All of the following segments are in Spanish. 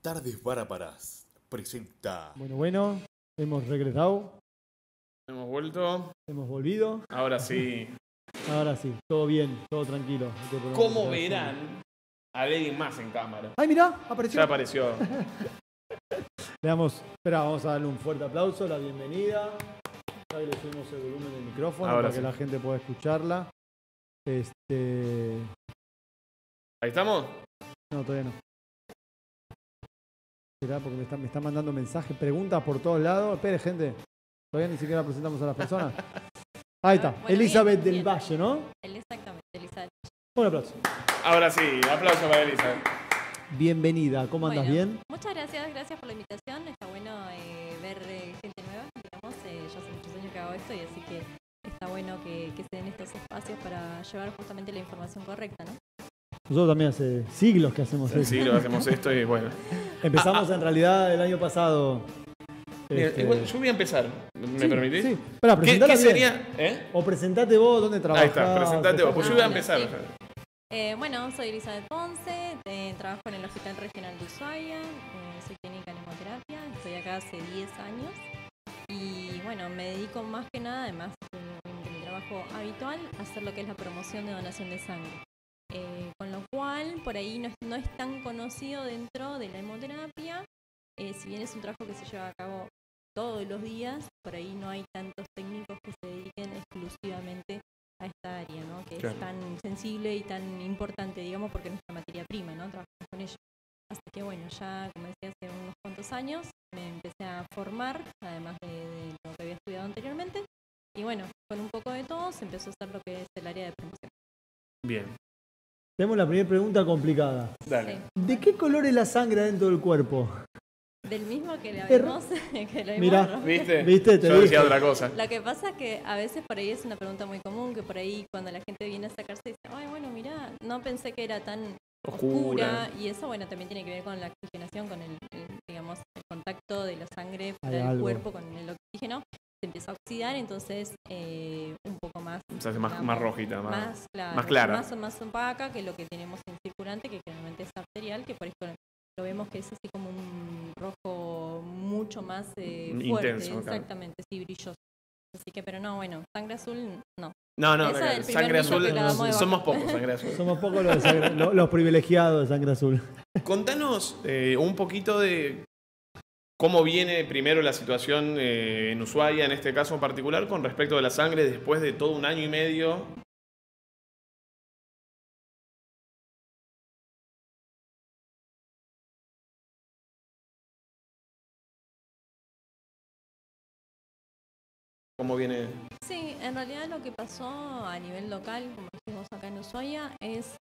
Tardes Bárbaras presenta. Bueno, hemos regresado, Hemos vuelto. hemos volvido. Ahora sí. Ahora sí, todo bien, todo tranquilo. Como verán, a alguien más en cámara. ¡Ay, mirá! Apareció. Ya apareció. Espera, vamos a darle un fuerte aplauso, la bienvenida. Ahí le subimos el volumen del micrófono Ahora para sí. que la gente pueda escucharla. ¿Ahí estamos? No, todavía no. Esperá, porque me están mandando mensajes, preguntas por todos lados. Espere, gente. Todavía ni siquiera presentamos a las personas. Ahí está, Bueno, Elizabeth bien, del bien. Valle, ¿no? Exactamente, Elizabeth. Un aplauso. Ahora sí, aplauso para Elisa. Bienvenida, ¿cómo andas? Bueno, ¿Bien? Muchas gracias por la invitación. Está bueno ver gente nueva, digamos. Yo hace muchos años que hago esto y así que está bueno que se den estos espacios para llevar justamente la información correcta, ¿no? Nosotros también hace siglos que hacemos eso. Sí, lo hacemos esto y bueno. Empezamos en realidad el año pasado. Bien, igual yo voy a empezar. ¿Me permitís? Sí. Espera, ¿Qué presentala bien. sería? O presentate vos, ¿dónde trabajás? Ahí está, presentate vos. Pues yo voy a empezar. Sí. Bueno, soy Elizabeth Ponce, trabajo en el Hospital Regional de Ushuaia, soy clínica en hemoterapia, estoy acá hace 10 años y bueno, me dedico más que nada, además de mi trabajo habitual, a hacer lo que es la promoción de donación de sangre. Con lo cual, por ahí no es tan conocido dentro de la hemoterapia, si bien es un trabajo que se lleva a cabo todos los días, por ahí no hay tantos técnicos que se dediquen exclusivamente a esta área, ¿no? Que Claro. es tan sensible y tan importante, digamos, porque es nuestra materia prima, ¿no? Trabajamos con ella. Así que bueno, ya, como decía, hace unos cuantos años me empecé a formar, además de lo que había estudiado anteriormente, y bueno, con un poco de todo se empezó a hacer lo que es el área de promoción. Bien, Tenemos la primera pregunta complicada. dale. Sí. ¿De qué color es la sangre dentro del cuerpo? Del mismo que le vimos, que lo vimos Mirá. rojo. ¿Viste? ¿Viste? Te Yo dije. decía otra cosa. Lo que pasa es que a veces por ahí es una pregunta muy común, que por ahí cuando la gente viene a sacarse dice, ay, bueno, mirá, no pensé que era tan oscura. Y eso, bueno, también tiene que ver con la oxigenación, con digamos, el contacto de la sangre fuera Hay del algo. cuerpo con el oxígeno. Se empieza a oxidar, entonces un poco más... Se hace más rojita, más claro, clara. Más opaca que lo que tenemos en circulante, que generalmente es arterial, que por eso lo vemos que es así como un rojo mucho más fuerte, Intenso, claro. exactamente, sí, brilloso. Así que, pero no, bueno, sangre azul, no. No, Esa es el primer sangre mito azul. que la damos de Somos baja. pocos, sangre azul. Somos pocos los privilegiados de sangre azul. Contanos un poquito de cómo viene primero la situación en Ushuaia, en este caso en particular, con respecto de la sangre después de todo un año y medio. ¿Cómo viene? Sí, en realidad lo que pasó a nivel local, como decimos acá en Ushuaia, es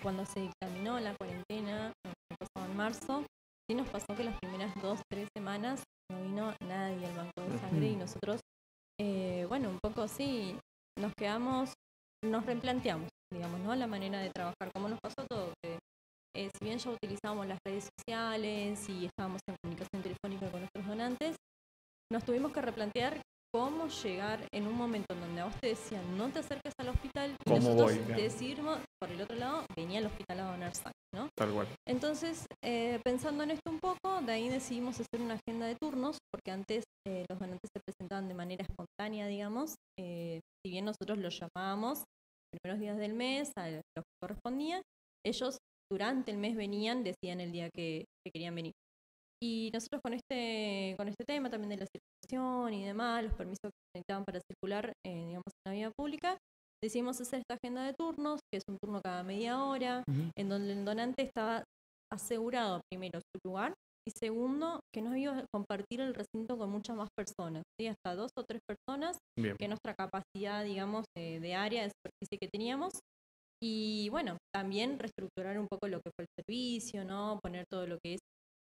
cuando se dictaminó la cuarentena, el pasado en marzo, sí nos pasó que las primeras 2-3 semanas no vino nadie al banco de sangre y nosotros, bueno, un poco sí, nos replanteamos, digamos, ¿no? La manera de trabajar, como nos pasó a todos, que si bien ya utilizábamos las redes sociales y estábamos en comunicación telefónica con nuestros donantes, nos tuvimos que replantear cómo llegar en un momento en donde a vos te decían no te acerques al hospital y ¿Cómo nosotros voy? Claro. decidimos, por el otro lado, venía al hospital a donar sangre, ¿no? Tal cual. Entonces, pensando en esto un poco, de ahí decidimos hacer una agenda de turnos, porque antes los donantes se presentaban de manera espontánea, digamos, si bien nosotros los llamábamos los primeros días del mes, a los que correspondía, ellos durante el mes venían, decían el día que querían venir. Y nosotros con este tema también de la circulación y demás, los permisos que se necesitaban para circular, digamos, en la vía pública, decidimos hacer esta agenda de turnos, que es un turno cada media hora, en donde el donante estaba asegurado primero su lugar y segundo, que nos iba a compartir el recinto con muchas más personas, ¿sí? Hasta 2 o 3 personas, Bien. que nuestra capacidad, digamos, de área, de superficie que teníamos. Y bueno, también reestructurar un poco lo que fue el servicio, ¿no? Poner todo lo que es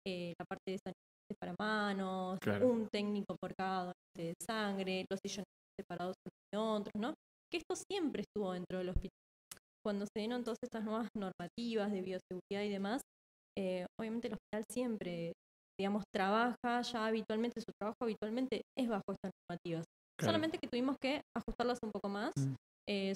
la parte de sanitarios para manos, Claro. un técnico por cada donante de sangre, los sillones separados unos de otros, ¿no? Que esto siempre estuvo dentro del hospital. Cuando se dieron todas estas nuevas normativas de bioseguridad y demás, obviamente el hospital siempre, digamos, trabaja ya habitualmente, su trabajo habitualmente es bajo estas normativas. Claro. Solamente que tuvimos que ajustarlas un poco más,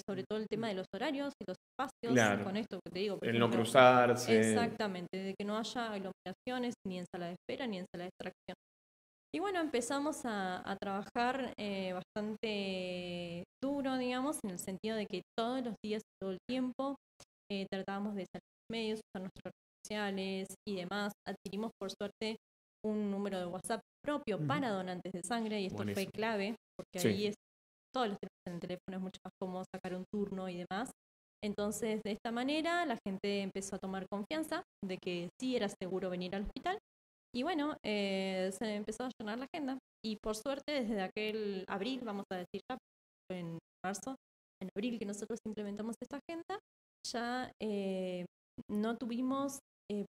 sobre todo el tema de los horarios y los espacios, Claro. con esto que te digo. Por El no ejemplo, cruzarse. exactamente, de que no haya aglomeración operaciones, ni en sala de espera, ni en sala de extracción. Y bueno, empezamos a trabajar bastante duro, digamos, en el sentido de que todos los días, todo el tiempo, tratábamos de salir a los medios, usar nuestras redes sociales y demás. Adquirimos, por suerte, un número de WhatsApp propio para donantes de sangre, y esto fue clave, porque ahí todos los tenemos en el teléfono, es mucho más cómodo sacar un turno y demás. Entonces, de esta manera, la gente empezó a tomar confianza de que sí era seguro venir al hospital. Y bueno, se empezó a llenar la agenda. Y por suerte, desde aquel abril, vamos a decir ya, en marzo, en abril que nosotros implementamos esta agenda, ya no tuvimos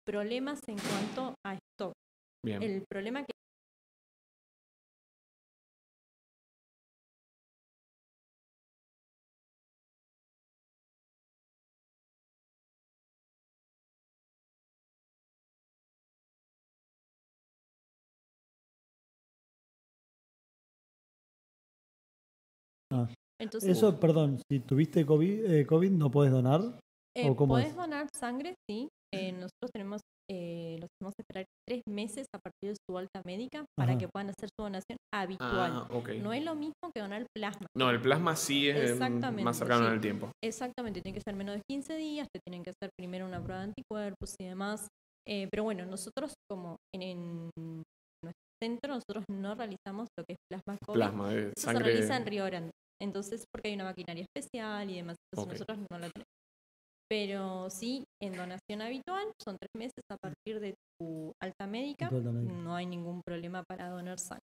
problemas en cuanto a stock. Bien. El problema que entonces, Eso, perdón, si tuviste COVID, ¿no podés donar? ¿O cómo podés es? donar sangre, sí. Nosotros tenemos, los hacemos esperar 3 meses a partir de su alta médica para que puedan hacer su donación habitual. No es lo mismo que donar plasma. No, el plasma sí es más cercano en el tiempo. Exactamente, tiene que ser menos de 15 días, te tienen que hacer primero una prueba de anticuerpos y demás. Pero bueno, nosotros como en nuestro centro, nosotros no realizamos lo que es plasma COVID. Plasma, Eso sangre. se realiza en Río Grande. Entonces, porque hay una maquinaria especial y demás, entonces nosotros no la tenemos. Pero sí, en donación habitual, son 3 meses a partir de tu alta médica, no hay ningún problema para donar sangre.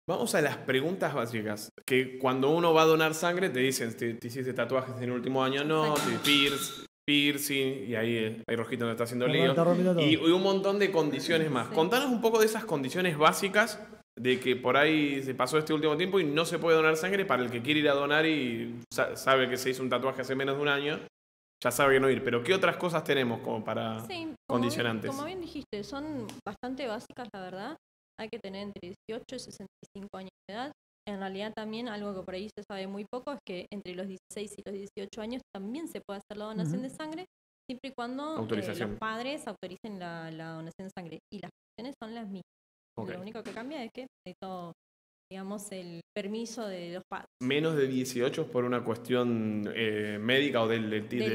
Vamos a las preguntas básicas, que cuando uno va a donar sangre te dicen, ¿te hiciste tatuajes en el último año? No, piercing, y ahí hay Rojito que está haciendo lío. Y un montón de condiciones más. Contanos un poco de esas condiciones básicas, de que por ahí se pasó este último tiempo y no se puede donar sangre para el que quiere ir a donar y sabe que se hizo un tatuaje hace menos de un año. Ya sabe que no ir, pero ¿qué otras cosas tenemos como para condicionantes? Como bien dijiste, son bastante básicas, la verdad. Hay que tener entre 18 y 65 años de edad. En realidad también algo que por ahí se sabe muy poco es que entre los 16 y los 18 años también se puede hacer la donación de sangre, siempre y cuando los padres autoricen la donación de sangre. Y las condiciones son las mismas. Lo único que cambia es que necesito, digamos, el permiso de los padres. ¿Menos de 18 por una cuestión médica o de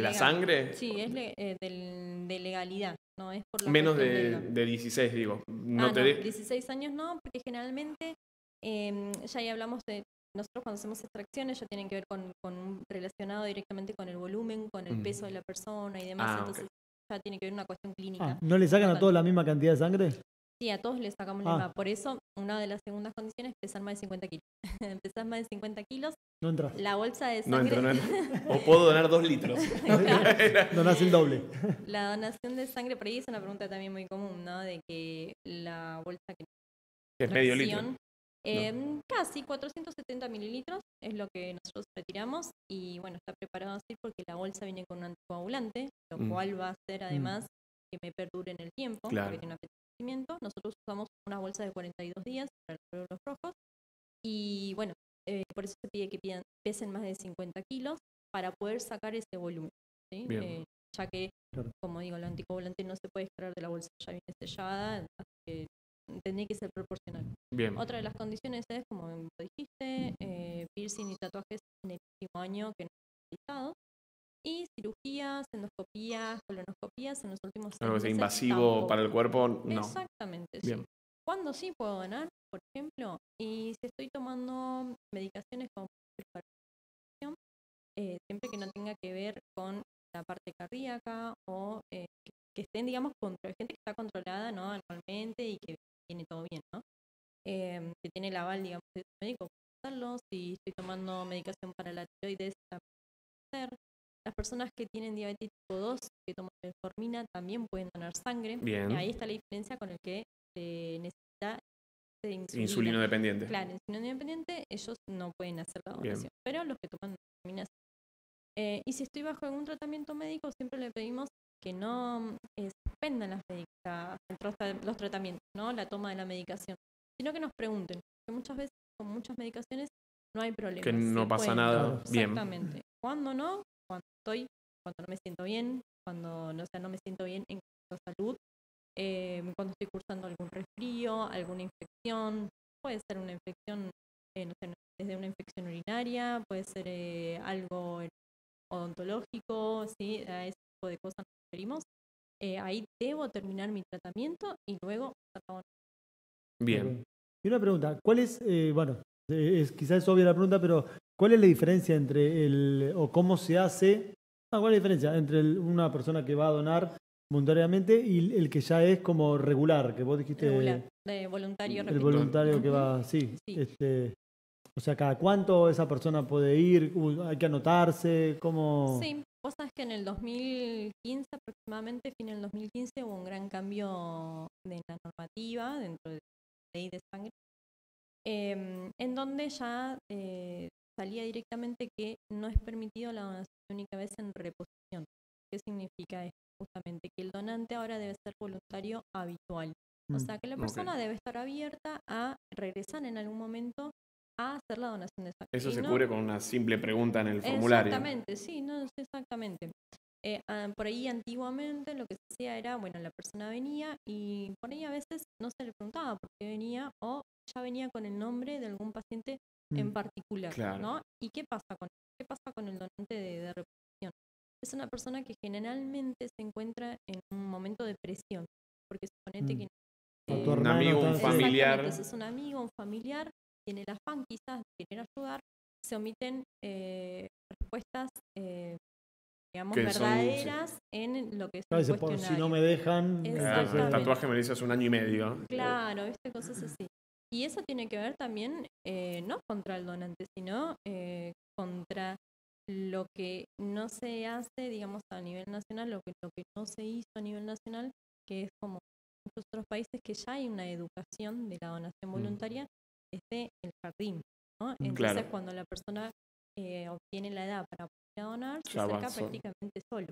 la sangre? Sí, es de legalidad, no es por la menos de 16, digo. No, 16 años no, porque generalmente, ya ahí hablamos de, nosotros cuando hacemos extracciones ya tienen que ver con relacionado directamente con el volumen, con el peso de la persona y demás, entonces ya tiene que ver una cuestión clínica. ¿No le sacan a todos la misma cantidad de sangre? Sí, a todos les sacamos la misma. Por eso, una de las segundas condiciones es pesar más de 50 kilos. Empezás más de 50 kilos, no entras. La bolsa de sangre... No entra. O puedo donar 2 litros. Donás el doble. La donación de sangre, por ahí es una pregunta también muy común, ¿no? De que la bolsa que... Es medio litro. Casi 470 mililitros es lo que nosotros retiramos y bueno, está preparado así porque la bolsa viene con un anticoagulante, lo cual va a hacer además que me perdure en el tiempo, porque tiene un apetecimiento. Nosotros usamos una bolsa de 42 días para los glóbulos rojos y bueno, por eso se pide que pesen más de 50 kilos para poder sacar ese volumen, ¿sí? Ya que, como digo, el anticoagulante no se puede extraer de la bolsa, ya viene sellada, así que tendría que ser proporcional. Otra de las condiciones es, como dijiste, piercing y tatuajes en el último año que no han realizado. Y cirugías, endoscopías, colonoscopías en los últimos 6 meses. Algo invasivo tampoco. Para el cuerpo, no. Exactamente, sí. ¿Cuándo sí puedo donar, por ejemplo? Y si estoy tomando medicaciones como para siempre que no tenga que ver con la parte cardíaca o que estén, digamos, gente que está controlada, ¿no? Anualmente y que tiene todo bien, ¿no? Que tiene el aval, digamos, de su médico para hacerlo. Si estoy tomando medicación para la tiroides, también puede hacer. Las personas que tienen diabetes tipo 2, que toman metformina, también pueden donar sangre. Y ahí está la diferencia con el que necesita insulino dependiente. Claro, insulino dependiente, ellos no pueden hacer la donación. Pero los que toman metformina sí. Y si estoy bajo algún tratamiento médico, siempre le pedimos que no suspendan los tratamientos, ¿no? La toma de la medicación, sino que nos pregunten, porque muchas veces con muchas medicaciones no hay problema. Que no pasa nada. Exactamente. ¿Cuándo no? Cuando no me siento bien, cuando no me siento bien en cuanto a salud, cuando estoy cursando algún resfrío, alguna infección, puede ser una infección, no sé, desde una infección urinaria, puede ser algo odontológico, ¿sí? A ese tipo de cosas nos referimos. Ahí debo terminar mi tratamiento y luego empezar la donación. Bien. Ok. Y una pregunta, ¿cuál es, bueno, quizás es obvia la pregunta, pero ¿cuál es la diferencia entre o cómo se hace, cuál es la diferencia entre una persona que va a donar voluntariamente y el que ya es como regular, que vos dijiste? Regular, de voluntario El repetido. voluntario que va, sí. Sí. O sea, ¿cada cuánto esa persona puede ir? ¿Hay que anotarse? ¿Cómo? Sí, vos sabés que en el 2015 aproximadamente, fin del 2015, hubo un gran cambio de la normativa dentro de la ley de sangre, en donde ya salía directamente que no es permitido la donación única vez en reposición. ¿Qué significa esto? Justamente que el donante ahora debe ser voluntario habitual. O sea que la persona debe estar abierta a regresar en algún momento a hacer la donación de sangre. Eso se cubre con una simple pregunta en el formulario. Exactamente, sí, no, exactamente. Por ahí antiguamente lo que se hacía era, bueno, la persona venía y por ahí a veces no se le preguntaba por qué venía o ya venía con el nombre de algún paciente en particular, claro. ¿no? ¿Y qué pasa con el donante de reposición? Es una persona que generalmente se encuentra en un momento de presión, porque suponete que un amigo, un familiar. Exactamente, es un amigo, un familiar, tiene el afán quizás de querer ayudar, se omiten respuestas, digamos, que verdaderas en lo que es el cuestionario. Si no me dejan... El tatuaje me lo hizo hace 1 año y medio. Claro, viste, cosas así. Y eso tiene que ver también, no contra el donante, sino contra lo que no se hace, digamos, a nivel nacional, lo que no se hizo a nivel nacional, que es como en muchos otros países que ya hay una educación de la donación voluntaria desde el jardín, ¿no? Entonces, claro, cuando la persona obtiene la edad para poder donar, se acerca prácticamente solo.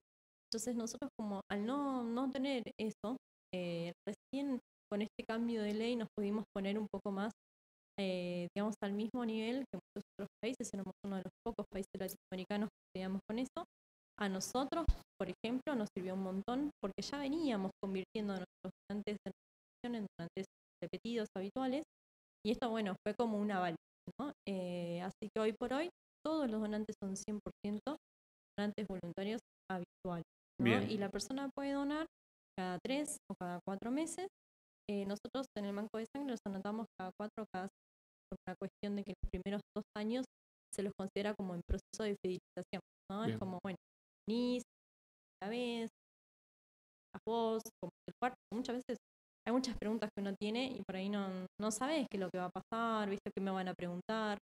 Entonces, nosotros como al no tener eso, recién con este cambio de ley nos pudimos poner un poco más, digamos, al mismo nivel que muchos otros países. Éramos uno de los pocos países latinoamericanos que teníamos con eso. A nosotros, por ejemplo, nos sirvió un montón porque ya veníamos convirtiendo a nuestros donantes en donantes repetidos, habituales, y esto, bueno, fue como un aval, ¿no? Así que hoy por hoy todos los donantes son 100% donantes voluntarios habituales, ¿no? Y la persona puede donar cada 3 o cada 4 meses. Nosotros en el banco de sangre los anotamos cada 4 o cada 6, por una cuestión de que los primeros 2 años se los considera como en proceso de fidelización, ¿no? Es como, bueno, venís la vez, a vos, como el cuarto, muchas veces hay muchas preguntas que uno tiene y por ahí no sabes qué es lo que va a pasar, viste, qué me van a preguntar.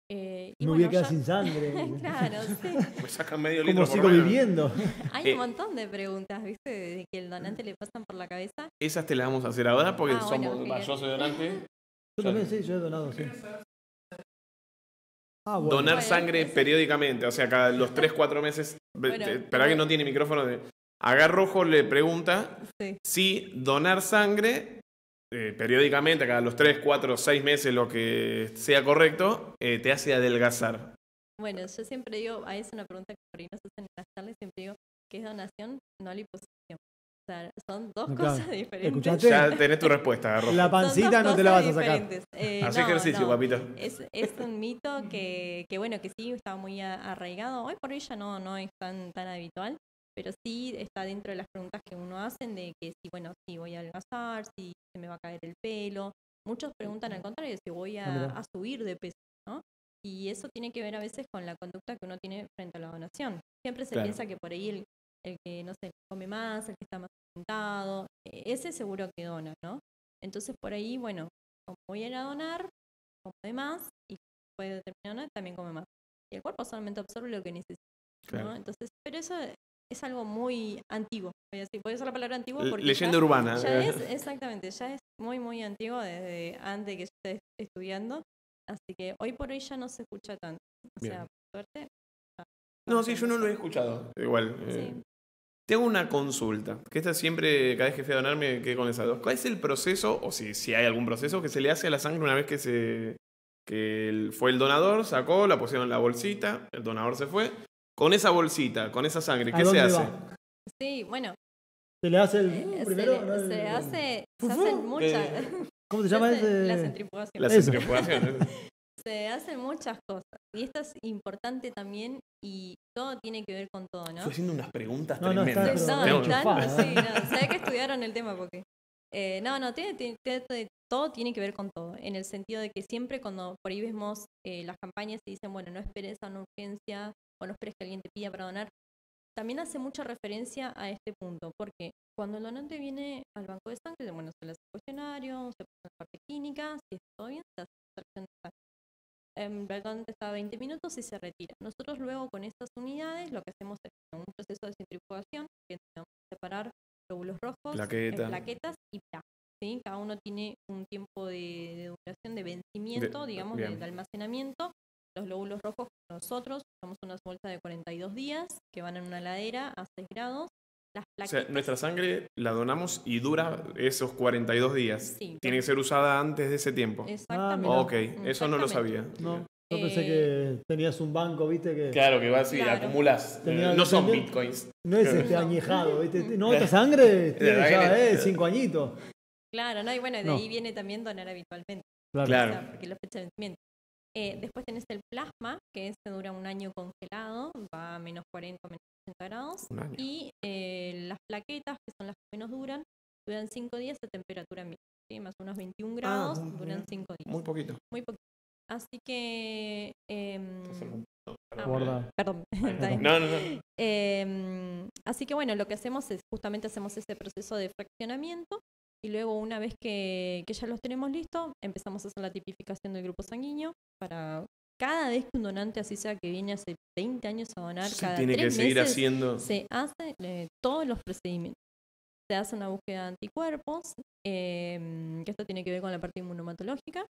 Y me voy a quedar sin sangre. Claro, sí. Me sacan medio litro. ¿Cómo sigo viviendo? Hay un montón de preguntas, viste, de que el donante le pasan por la cabeza. Esas te las vamos a hacer ahora porque bueno, yo soy donante. Yo también, sí, yo he donado, sí. Bueno. Donar sangre periódicamente, o sea, cada los 3-4 meses. Esperá que no tiene micrófono. Agarrojo le pregunta si donar sangre periódicamente, cada los 3, 4, 6 meses, lo que sea correcto, te hace adelgazar. Bueno, yo siempre digo, es una pregunta que por ahí nos hacen en las charlas, siempre digo que es donación, no liposucción. O sea, son dos cosas diferentes. ¿Escuchaste? Ya tenés tu respuesta, Agarrojo. La pancita no te la vas a sacar. Hace ejercicio, papito. Es un mito que bueno, que sí estaba muy arraigado. Hoy por hoy ya no es tan habitual, pero sí está dentro de las preguntas que uno hacen de que si, bueno, si voy a adelgazar, si se me va a caer el pelo. Muchos preguntan al contrario, si voy a subir de peso, ¿no? Y eso tiene que ver a veces con la conducta que uno tiene frente a la donación. Siempre se piensa que por ahí el que, no sé, come más, el que está más sentado, ese seguro que dona, ¿no? Entonces por ahí, bueno, como voy a ir a donar, como de más, y puede determinar también come más. Y el cuerpo solamente absorbe lo que necesita, ¿no? Entonces, pero eso es algo muy antiguo. Voy a usar la palabra antiguo porque leyenda urbana. Ya es, exactamente, ya es muy antiguo desde antes de que yo esté estudiando. Así que hoy por hoy ya no se escucha tanto. O sea, por suerte. No, sí, yo no lo he escuchado. Igual. Sí. Tengo una consulta, que esta siempre, cada vez que fui a donar, me quedé con esas dos. ¿Cuál es el proceso, o si hay algún proceso, que se le hace a la sangre una vez que fue el donador, sacó, la pusieron en la bolsita, el donador se fue? Con esa bolsita, con esa sangre, ¿qué se hace? Va? Sí, bueno, Se le hace el primero. Se hacen muchas. ¿Cómo se llama ese? La centrifugación. La centrifugación. Se hacen muchas cosas. Y esto es importante también y todo tiene que ver con todo, ¿no? Estoy haciendo unas preguntas No, tremendas. Se ve que estudiaron el tema porque... todo tiene que ver con todo, en el sentido de que siempre cuando por ahí vemos las campañas y dicen, bueno, no esperes a una urgencia o no esperes que alguien te pida para donar, también hace mucha referencia a este punto, porque cuando el donante viene al banco de sangre, bueno, se le hace el cuestionario, se pone la parte clínica, si está todo bien, se hace la extracción de sangre. El donante está 20 minutos y se retira. Nosotros luego con estas unidades lo que hacemos es un proceso de centrifugación, que tenemos que separar glóbulos rojos, plaquetas y plasma. ¿Sí? Cada uno tiene un tiempo de duración de vencimiento, digamos, de almacenamiento. Los glóbulos rojos nosotros usamos unas bolsas de 42 días que van en una heladera a 6 grados. Las plaquetas, o sea, nuestra sangre la donamos y dura esos 42 días. Sí, Tiene que ser usada antes de ese tiempo. Exactamente. Ok, eso no lo sabía. No, yo pensé que tenías un banco, ¿viste? Que Claro, que va así, Claro. acumulas. No son bitcoins. no es añejado, ¿viste? No, esta sangre tiene ya 5 añitos. Claro, ¿no? Y bueno, de ahí viene también donar habitualmente. Claro. O sea, porque la fecha de vencimiento. Después tenés el plasma, que ese dura un año congelado, va a menos 40, menos 80 grados. Un año. Y las plaquetas, que son las que menos duran 5 días a temperatura mínima. ¿Sí? Más unos 21 grados, duran 5 días. Muy poquito. Muy poquito. Así que... Perdón. Está bien. No. Así que bueno, lo que hacemos es justamente hacemos ese proceso de fraccionamiento y luego una vez que ya los tenemos listos, empezamos a hacer la tipificación del grupo sanguíneo para cada vez que un donante, así sea que viene hace 20 años a donar, cada tiene 3 que seguir meses haciendo. se hacen todos los procedimientos. Se hace una búsqueda de anticuerpos, que esto tiene que ver con la parte inmunomatológica,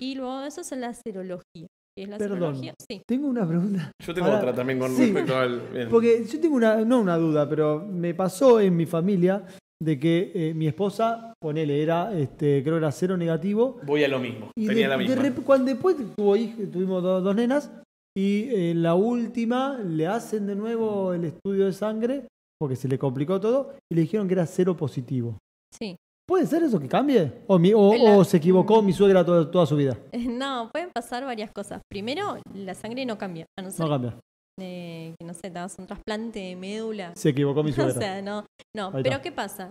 y luego eso es la serología. ¿Qué es la serología? Sí. Tengo una pregunta. Yo tengo otra también con respecto al... Bien. Porque yo tengo no una duda, pero me pasó en mi familia de que mi esposa, ponele, era, creo que era cero negativo. Voy a lo mismo, Y tenía la misma. cuando después tuvimos dos nenas y la última le hacen de nuevo el estudio de sangre porque se le complicó todo y le dijeron que era cero positivo. Sí. ¿Puede ser eso que cambie? ¿O se equivocó mi suegra toda su vida? No, pueden pasar varias cosas. Primero, la sangre no cambia. A no ser No cambia. que no sé, te hagas un trasplante de médula. Se equivocó mi suegra. O sea, no. Ahí Pero está. ¿qué pasa?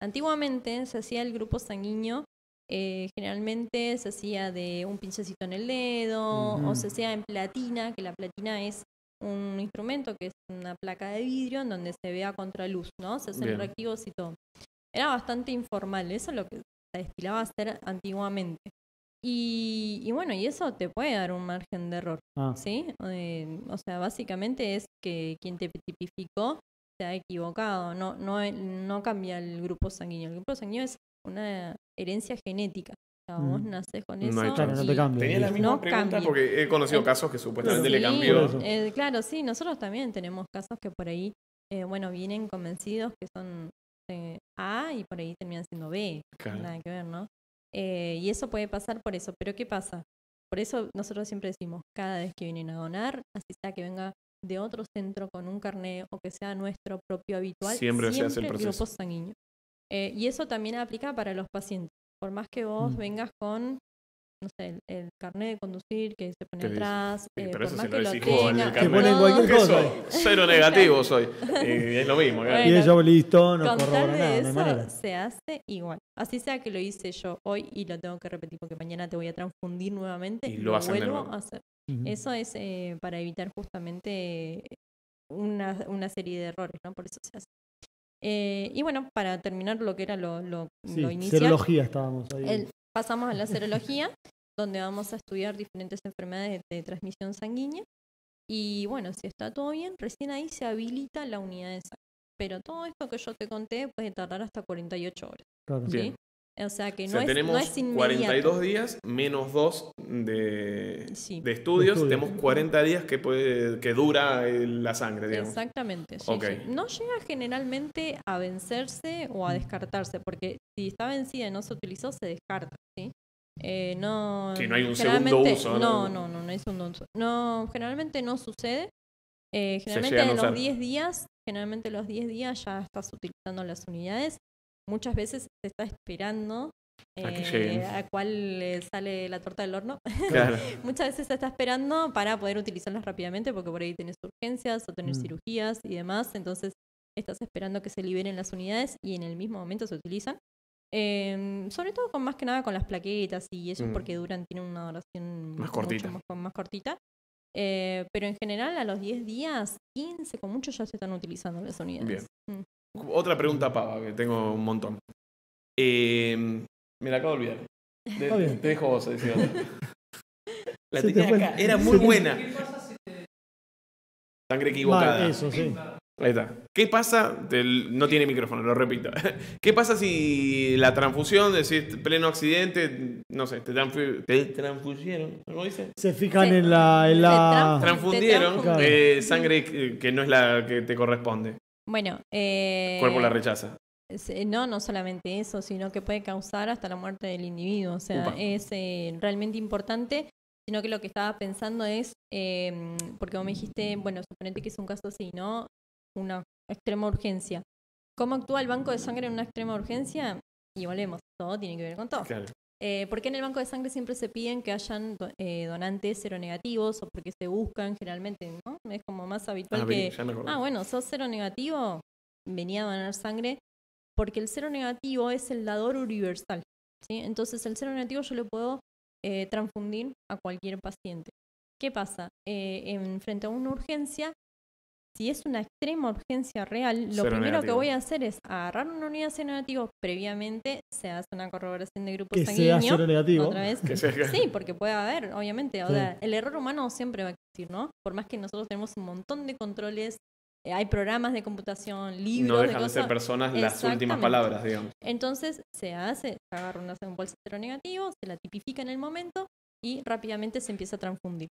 Antiguamente se hacía el grupo sanguíneo, generalmente se hacía de un pinchecito en el dedo, o se hacía en platina, que la platina es un instrumento que es una placa de vidrio en donde se ve a contraluz, ¿no? Se hacen reactivos y todo. Era bastante informal, eso es lo que se destilaba a hacer antiguamente. Y bueno, y eso te puede dar un margen de error, ¿sí? O sea, básicamente es que quien te tipificó se ha equivocado, no cambia el grupo sanguíneo. El grupo sanguíneo es una herencia genética. O sea, vos nacés con eso. No te cambia. Tenía la misma pregunta porque he conocido casos que supuestamente le cambió. Claro, sí, nosotros también tenemos casos que por ahí, vienen convencidos que son A y por ahí terminan siendo B. Claro. Nada que ver, ¿no? Y eso puede pasar por eso. Pero ¿qué pasa? Por eso nosotros siempre decimos, cada vez que vienen a donar, así sea que venga de otro centro con un carnet o que sea nuestro propio habitual, siempre se hace el proceso. Grupo sanguíneo. Y eso también aplica para los pacientes. Por más que vos vengas con, no sé, el carnet de conducir que se pone atrás, pero por eso más se que lo lo decís vos en el tenga, carnet. Te ponen cualquier cosa. Cero negativo soy. Es lo mismo. Y ella listo, no con corrobora tal de nada, no hay eso manera. se hace igual. Así sea que lo hice yo hoy y lo tengo que repetir porque mañana te voy a transfundir nuevamente Y lo hacen de vuelvo nuevo. a hacer. Eso es para evitar justamente una serie de errores, ¿no? Por eso se hace. Y bueno, para terminar lo que era lo inicial. Serología estábamos ahí. Pasamos a la serología, donde vamos a estudiar diferentes enfermedades de transmisión sanguínea. Y bueno, si está todo bien, recién ahí se habilita la unidad de sangre. Pero todo esto que yo te conté puede tardar hasta 48 horas. Claro. ¿Sí? Bien. O sea que Tenemos no es inmediato. 42 días menos 2 de estudios. Estudios. Tenemos 40 días que dura la sangre, digamos. Exactamente. Sí, Okay. sí. No llega generalmente a vencerse o a descartarse, porque si está vencida y no se utilizó, se descarta. ¿Sí? No hay un segundo uso. No hay segundo uso. No, generalmente no sucede. Generalmente a los 10 días, ya estás utilizando las unidades. Muchas veces se está esperando a cuál sale la torta del horno. Claro. Muchas veces se está esperando para poder utilizarlas rápidamente porque por ahí tenés urgencias o tenés cirugías y demás. Entonces estás esperando que se liberen las unidades y en el mismo momento se utilizan. Sobre todo más que nada con las plaquetas y eso porque tienen una duración más cortita. Más cortita. Pero en general a los 10 días, 15 con mucho ya se están utilizando las unidades. Bien. Otra pregunta pava, que tengo un montón. Me la acabo de olvidar. Te dejo vos decir otra. La tenía acá, era muy buena. Sangre equivocada. Eso, sí. Ahí está. ¿Qué pasa? No tiene micrófono, lo repito. ¿Qué pasa si la transfusión, decís, pleno accidente, no sé, te transfusieron? ¿Cómo dice? Se fijan en la... Transfundieron sangre que no es la que te corresponde. Bueno, el cuerpo la rechaza. No solamente eso, sino que puede causar hasta la muerte del individuo. O sea, es realmente importante, sino que lo que estaba pensando es, porque vos me dijiste, bueno, suponete que es un caso así, ¿no? Una extrema urgencia. ¿Cómo actúa el banco de sangre en una extrema urgencia? Y volvemos, todo tiene que ver con todo. Claro. Porque en el banco de sangre siempre se piden que hayan donantes seronegativos o porque se buscan generalmente, ¿no? Es como más habitual bueno, sos seronegativo, venía a donar sangre, porque el seronegativo es el dador universal, ¿sí? Entonces el seronegativo yo lo puedo transfundir a cualquier paciente. ¿Qué pasa? Frente a una urgencia, si es una extrema urgencia real, lo primero que voy a hacer es agarrar una unidad seronegativo. Previamente se hace una corroboración de grupo sanguíneo. Sea seronegativo. Otra vez. Sí, porque puede haber, obviamente. O sea, el error humano siempre va a existir, ¿no? Por más que nosotros tenemos un montón de controles, hay programas de computación, libros. No dejan de ser personas las últimas palabras, digamos. Entonces se agarra un bolso seronegativo, se la tipifica en el momento y rápidamente se empieza a transfundir.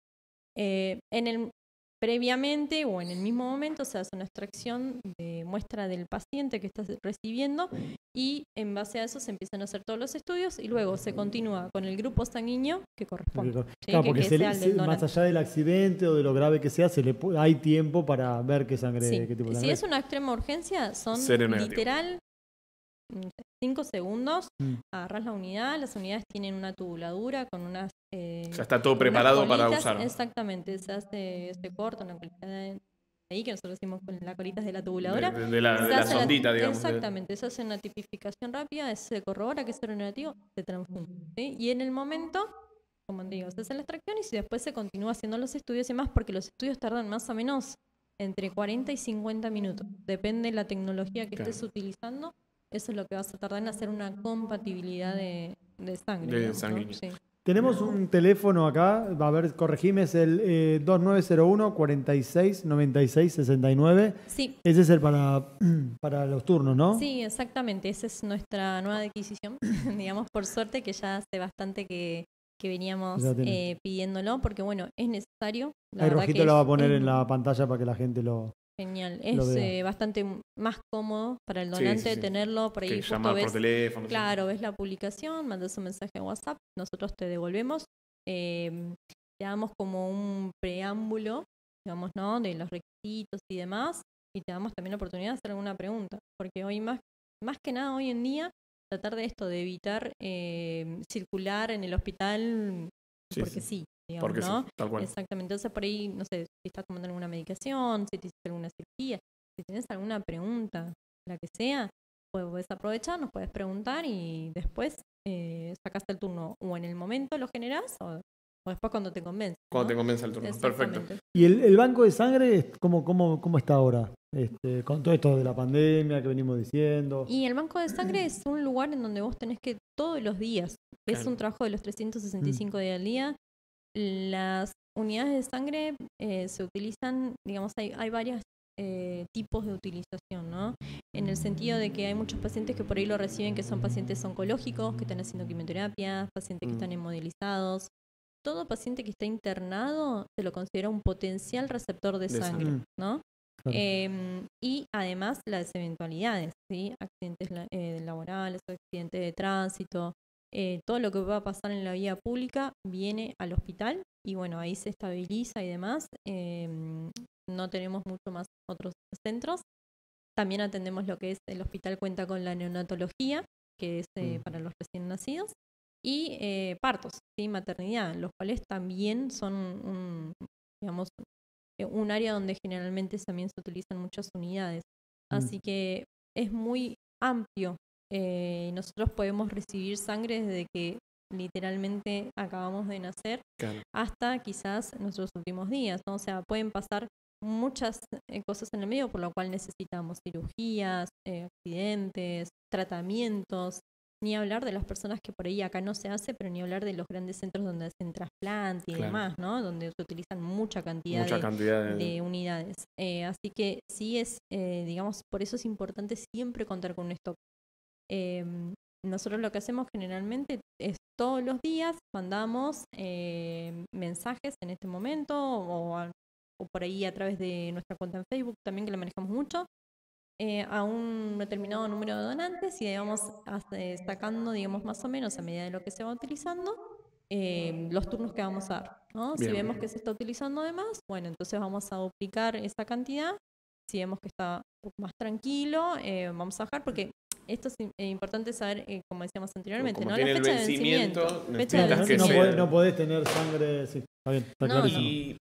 Previamente o en el mismo momento se hace una extracción de muestra del paciente que está recibiendo y en base a eso se empiezan a hacer todos los estudios y luego se continúa con el grupo sanguíneo que corresponde. Claro, porque más allá del accidente o de lo grave que sea, hay tiempo para ver qué sangre, qué tipo de sangre. Si es una extrema urgencia, son literal 5 segundos, agarras la unidad, las unidades tienen una tubuladura con unas... ya está todo preparado para usar. Exactamente, se corta una colita de ahí, que nosotros decimos con las colitas de la tubuladora. De la sondita, digamos. Exactamente, se hace una tipificación rápida, se corrobora que es seronegativo, se transfunde. ¿Sí? Y en el momento, como te digo, se hace la extracción y después se continúa haciendo los estudios y más, porque los estudios tardan más o menos entre 40 y 50 minutos. Depende de la tecnología que estés utilizando. Eso es lo que vas a tardar en hacer una compatibilidad de sangre. De sangre. ¿No? Sí. Tenemos un teléfono acá, a ver, corregime, es el 2901-4696-69. Sí. Ese es el para los turnos, ¿no? Sí, exactamente. Esa es nuestra nueva adquisición. Digamos, por suerte, que ya hace bastante que veníamos pidiéndolo, porque bueno, es necesario. Ahí Rojito lo va a poner en la pantalla para que la gente lo... Genial, es bastante más cómodo para el donante tenerlo por ahí. Que llamar por teléfono. Claro, ves la publicación, mandas un mensaje a WhatsApp, nosotros te devolvemos, te damos como un preámbulo, digamos, ¿no? De los requisitos y demás, y te damos también la oportunidad de hacer alguna pregunta, porque hoy más que nada hoy en día, tratar de esto, de evitar circular en el hospital porque sí. Digamos, porque ¿no? sí, tal cual. Exactamente, entonces por ahí, no sé, si estás tomando alguna medicación, si te hiciste alguna cirugía, si tienes alguna pregunta, la que sea, puedes aprovechar, nos puedes preguntar y después sacaste el turno o en el momento lo generás o después cuando te convence. Cuando te convence el turno, perfecto. ¿Y el banco de sangre cómo está ahora? Con todo esto de la pandemia que venimos diciendo. Y el banco de sangre es un lugar en donde vos tenés que todos los días, es un trabajo de los 365 días al día. Las unidades de sangre se utilizan, digamos, hay varios tipos de utilización, ¿no? En el sentido de que hay muchos pacientes que por ahí lo reciben, que son pacientes oncológicos, que están haciendo quimioterapia, pacientes que están inmovilizados. Todo paciente que está internado se lo considera un potencial receptor de sangre, ¿no? Claro. Y además las eventualidades, ¿sí? Accidentes laborales, accidentes de tránsito. Todo lo que va a pasar en la vía pública viene al hospital y bueno, ahí se estabiliza y demás. no tenemos mucho más otros centros. También atendemos lo que es el hospital, cuenta con la neonatología, que es para los recién nacidos, y partos, ¿sí? Maternidad, los cuales también son digamos, un área donde generalmente también se utilizan muchas unidades. Así que es muy amplio. Nosotros podemos recibir sangre desde que literalmente acabamos de nacer hasta quizás nuestros últimos días, ¿no? O sea, pueden pasar muchas cosas en el medio, por lo cual necesitamos cirugías, accidentes, tratamientos, ni hablar de las personas que por ahí acá no se hace, pero ni hablar de los grandes centros donde hacen trasplante y demás, ¿no? Donde se utilizan mucha cantidad de unidades. Así que sí es, digamos, por eso es importante siempre contar con un stock. Nosotros lo que hacemos generalmente es todos los días mandamos mensajes en este momento o por ahí a través de nuestra cuenta en Facebook también, que la manejamos mucho, a un determinado número de donantes y vamos sacando, digamos, más o menos a medida de lo que se va utilizando, los turnos que vamos a dar, ¿no? Si vemos que se está utilizando de más, bueno, entonces vamos a duplicar esa cantidad. Si vemos que está un poco más tranquilo, vamos a bajar, porque esto es importante saber, como decíamos anteriormente, como ¿no? tiene La fecha el vencimiento, no podés tener sangre, sí, está bien, está clarísimo. Y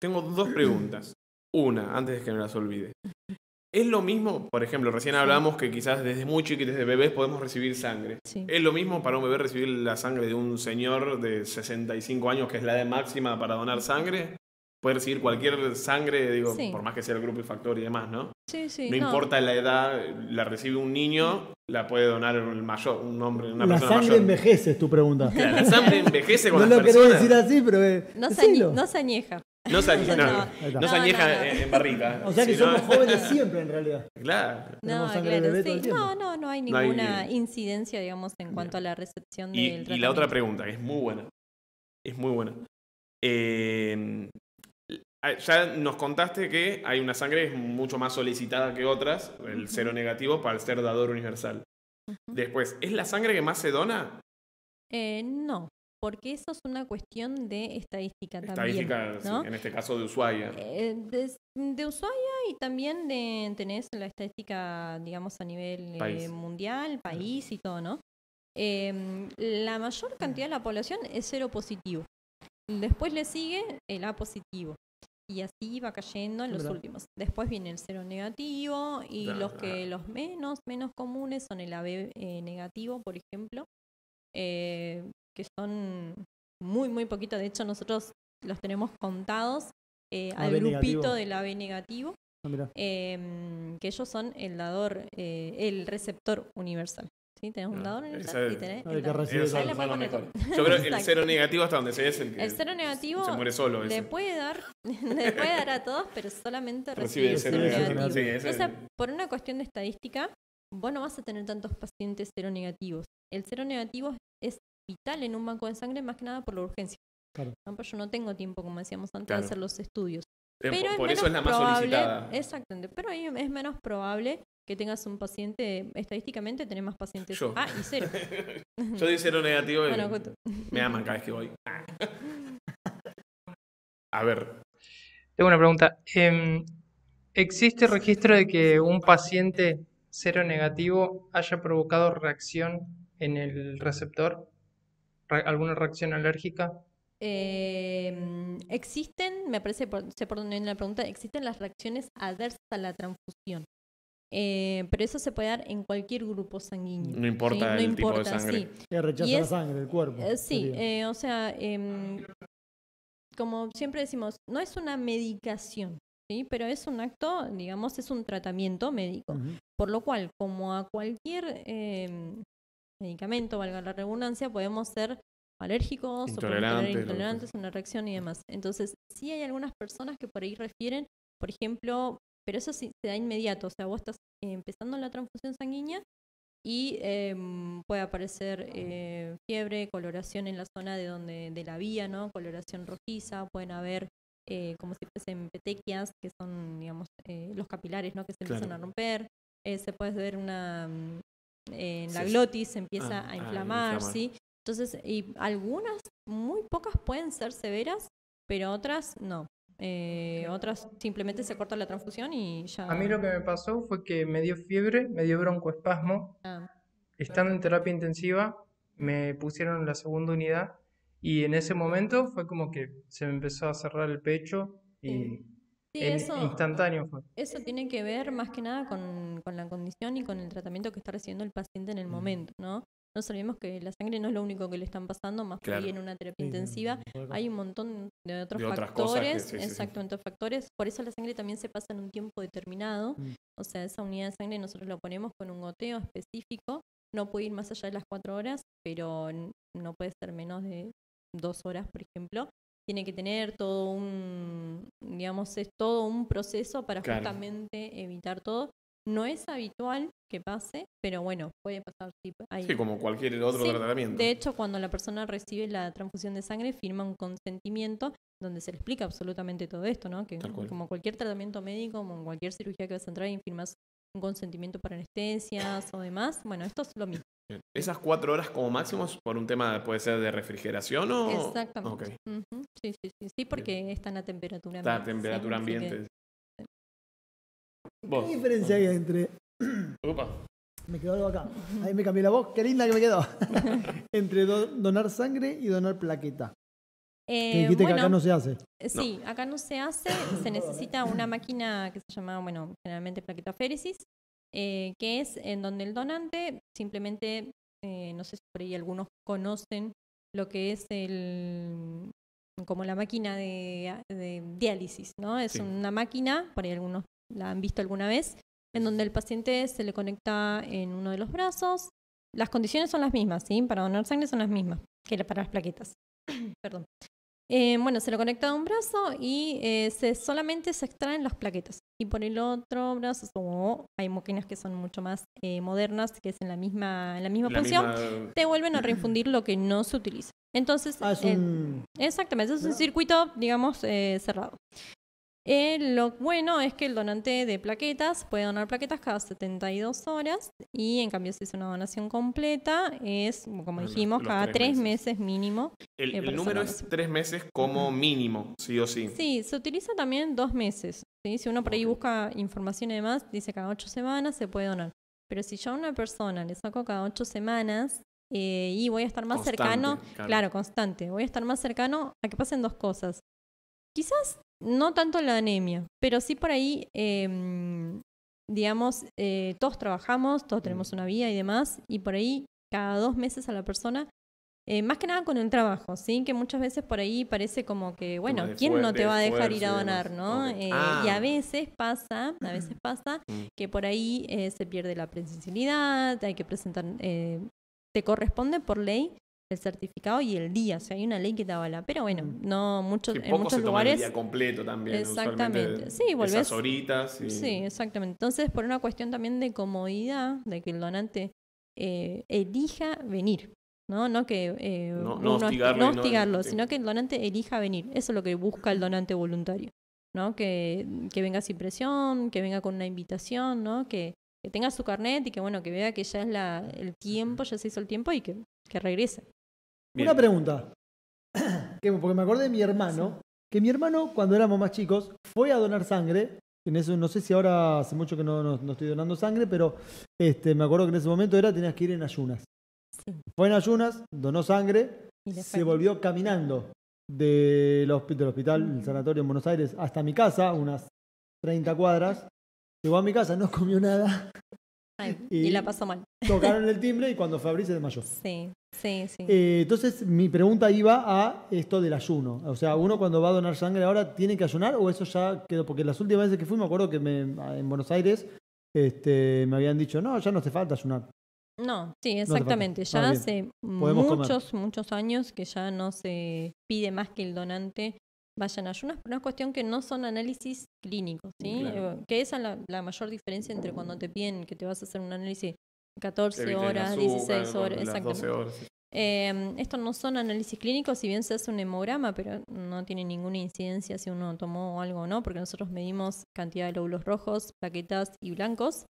tengo dos preguntas. Una, antes de que me las olvide. ¿Es lo mismo, por ejemplo, recién hablábamos que quizás desde muy chiquitos, desde bebés, podemos recibir sangre? Sí. ¿Es lo mismo para un bebé recibir la sangre de un señor de 65 años, que es la edad máxima para donar sangre? Puede recibir cualquier sangre, digo, por más que sea el grupo y factor y demás, ¿no? Sí, sí. No importa la edad, la recibe un niño, la puede donar un mayor, un hombre, una persona mayor. La sangre envejece, es tu pregunta. Claro, la sangre envejece con las personas. No lo querés decir así, pero no se añeja. No se añeja en barrica. O sea que somos jóvenes siempre, en realidad. Claro. No hay ninguna incidencia, digamos, en cuanto a la recepción del tratamiento. Y la otra pregunta, que es muy buena. Ya nos contaste que hay una sangre mucho más solicitada que otras, el cero negativo, para el ser dador universal. Después, ¿es la sangre que más se dona? No, porque eso es una cuestión de estadística también, ¿no? Sí, en este caso de Ushuaia. De Ushuaia, y también tenés la estadística, digamos, a nivel mundial, país y todo, ¿no? La mayor cantidad de la población es cero positivo. Después le sigue el A positivo. Y así va cayendo en los últimos. Después viene el cero negativo y los menos comunes son el AB negativo, por ejemplo, que son muy, muy poquitos. De hecho, nosotros los tenemos contados al grupito del AB negativo, que ellos son el dador, el receptor universal. ¿Sí? Tenés un dador universal y tenés el dador. Yo creo que el cero negativo hasta donde se es el que el cero negativo se muere solo. Le puede dar a todos, pero solamente recibe el cero negativo. Sí, entonces, por una cuestión de estadística, vos no vas a tener tantos pacientes cero negativos. El cero negativo es vital en un banco de sangre, más que nada por la urgencia. Claro. ¿No? Pues yo no tengo tiempo, como decíamos antes, de hacer los estudios. Pero por eso es la más solicitada. Exactamente, pero ahí es menos probable que tengas un paciente, estadísticamente tenés más pacientes A y cero. Yo doy cero negativo y me aman cada vez que voy. A ver. Tengo una pregunta. ¿Existe registro de que un paciente cero negativo haya provocado reacción en el receptor? ¿Alguna reacción alérgica? Existen, me parece, sé por dónde viene la pregunta, existen las reacciones adversas a la transfusión. Pero eso se puede dar en cualquier grupo sanguíneo. No importa el tipo de sangre. Sí. Rechaza la sangre del cuerpo. Sí, o sea, como siempre decimos, no es una medicación, ¿sí? Pero es un acto, digamos, es un tratamiento médico. Por lo cual, como a cualquier medicamento, valga la redundancia, podemos ser alérgicos o podemos tener intolerantes a una reacción y demás. Entonces, sí hay algunas personas que por ahí refieren, por ejemplo, pero eso sí se da inmediato, o sea, vos estás empezando la transfusión sanguínea y puede aparecer fiebre, coloración en la zona de la vía, ¿no? Coloración rojiza, pueden haber como si fuesen petequias, que son, digamos, los capilares, ¿no? Que se empiezan a romper, se puede ver en la glotis se empieza a inflamar, ¿sí? Entonces, y algunas, muy pocas pueden ser severas, pero otras no. Otras simplemente se corta la transfusión y ya. A mí lo que me pasó fue que me dio fiebre, me dio broncoespasmo. Ah, Estando en terapia intensiva, me pusieron la segunda unidad y en ese momento fue como que se me empezó a cerrar el pecho y sí, eso, instantáneo fue. eso tiene que ver más que nada con la condición y con el tratamiento que está recibiendo el paciente en el momento, ¿no? No sabemos que la sangre no es lo único que le están pasando, más Claro. por ahí en una terapia intensiva hay un montón de otros De otras cosas factores, que sí, sí, sí. exactamente, factores. Por eso la sangre también se pasa en un tiempo determinado. O sea, esa unidad de sangre nosotros la ponemos con un goteo específico. No puede ir más allá de las 4 horas, pero no puede ser menos de 2 horas, por ejemplo. Tiene que tener todo un, digamos, es todo un proceso para Claro. justamente evitar todo. No es habitual que pase, pero bueno, puede pasar. Sí, Sí, como cualquier otro Sí, tratamiento. de hecho, cuando la persona recibe la transfusión de sangre, firma un consentimiento donde se le explica absolutamente todo esto, ¿no? Que Tal cual. como cualquier tratamiento médico, como en cualquier cirugía que vas a entrar y firmas un consentimiento para anestesias o demás, bueno, esto es lo mismo. Bien. ¿Esas 4 horas como máximo es por un tema, puede ser de refrigeración o...? Exactamente. Ok. Ujú. Sí, porque está en la temperatura Está a ambiente. temperatura sí, así que- ambiente. ¿Qué Vos. diferencia hay entre... Upa. Me quedó algo acá. Ahí me cambié la voz. Qué linda que me quedó. Entre donar sangre y donar plaqueta. Que dijiste que acá no se hace. Sí, acá no se hace, se necesita una máquina que se llama, bueno, generalmente plaquetaféresis, que es en donde el donante simplemente, no sé si por ahí algunos conocen lo que es como la máquina de diálisis, ¿no? Es Sí. una máquina, por ahí algunos la han visto alguna vez, en donde el paciente se le conecta en uno de los brazos. Las condiciones son las mismas, ¿sí? Para donar sangre son las mismas que para las plaquetas. Perdón. Bueno, se lo conecta a un brazo y solamente se extraen las plaquetas. Y por el otro brazo, hay máquinas que son mucho más modernas, que es en la misma posición, te vuelven a reinfundir lo que no se utiliza. Entonces, exactamente, es un circuito, digamos, cerrado. Lo bueno es que el donante de plaquetas puede donar plaquetas cada 72 horas y en cambio si es una donación completa es, como dijimos, los cada 3 3 meses. meses mínimo. El para número esa es 3 meses como mínimo, sí o sí. Sí, se utiliza también 2 meses. ¿Sí? Si uno por ahí Ok. busca información y demás, dice cada 8 semanas se puede donar. Pero si yo a una persona le saco cada 8 semanas y voy a estar más Constante, cercano, claro. constante, voy a estar más cercano a que pasen 2 cosas. Quizás no tanto la anemia, pero sí por ahí, digamos, todos trabajamos, todos tenemos una vida y demás, y por ahí cada 2 meses a la persona, más que nada con el trabajo, ¿sí? Que muchas veces por ahí parece como que, bueno, Tema de ¿quién no te va a dejar ir a esfuerzo y donar, demás. no? Ok. Y a veces pasa que por ahí se pierde la presencialidad, hay que presentar, te corresponde por ley el certificado y el día, o sea, hay una ley que te avala, pero bueno, no muchos, Sí, en poco muchos se toma el lugares. día completo también. Exactamente. Usualmente Sí, volvés. Esas horitas. Y... Sí, exactamente. Entonces, por una cuestión también de comodidad, de que el donante elija venir, ¿no? No que No hostigarlo y no- hostigarlo, sí. sino que el donante elija venir. Eso es lo que busca el donante voluntario, ¿no? Que venga sin presión, que venga con una invitación, ¿no? Que tenga su carnet y que, bueno, que vea que ya es el tiempo, ya se hizo el tiempo y que regrese. Bien. Una pregunta. Porque me acordé de mi hermano, que mi hermano, cuando éramos más chicos, fue a donar sangre. En eso, no sé si ahora hace mucho que no estoy donando sangre, pero me acuerdo que en ese momento tenías que ir en ayunas. Sí. Fue en ayunas, donó sangre, Y le se fue. volvió caminando del hospital, el sanatorio en Buenos Aires, hasta mi casa, unas 30 cuadras. Llegó a mi casa, no comió nada. Ay, Y- y la pasó mal. Tocaron el timbre y cuando fue a abrir se desmayó. Sí, sí, sí. Entonces, mi pregunta iba a esto del ayuno. O sea, uno cuando va a donar sangre ahora tiene que ayunar o eso ya quedó. Porque las últimas veces que fui, me acuerdo que en Buenos Aires me habían dicho, no, ya no hace falta ayunar. No, sí, hace falta. exactamente. Ah, Ya bien. hace Podemos comer. muchos años que ya no se pide más que el donante vaya en ayunas, por una cuestión que no son análisis clínicos, ¿sí? Claro. Que esa es la mayor diferencia entre cuando te piden que te vas a hacer un análisis 14 Eviten el horas, azúcar, 16 horas, las 12 exactamente. horas. Estos no son análisis clínicos, si bien se hace un hemograma, pero no tiene ninguna incidencia si uno tomó algo o no, porque nosotros medimos cantidad de glóbulos rojos, plaquetas y blancos.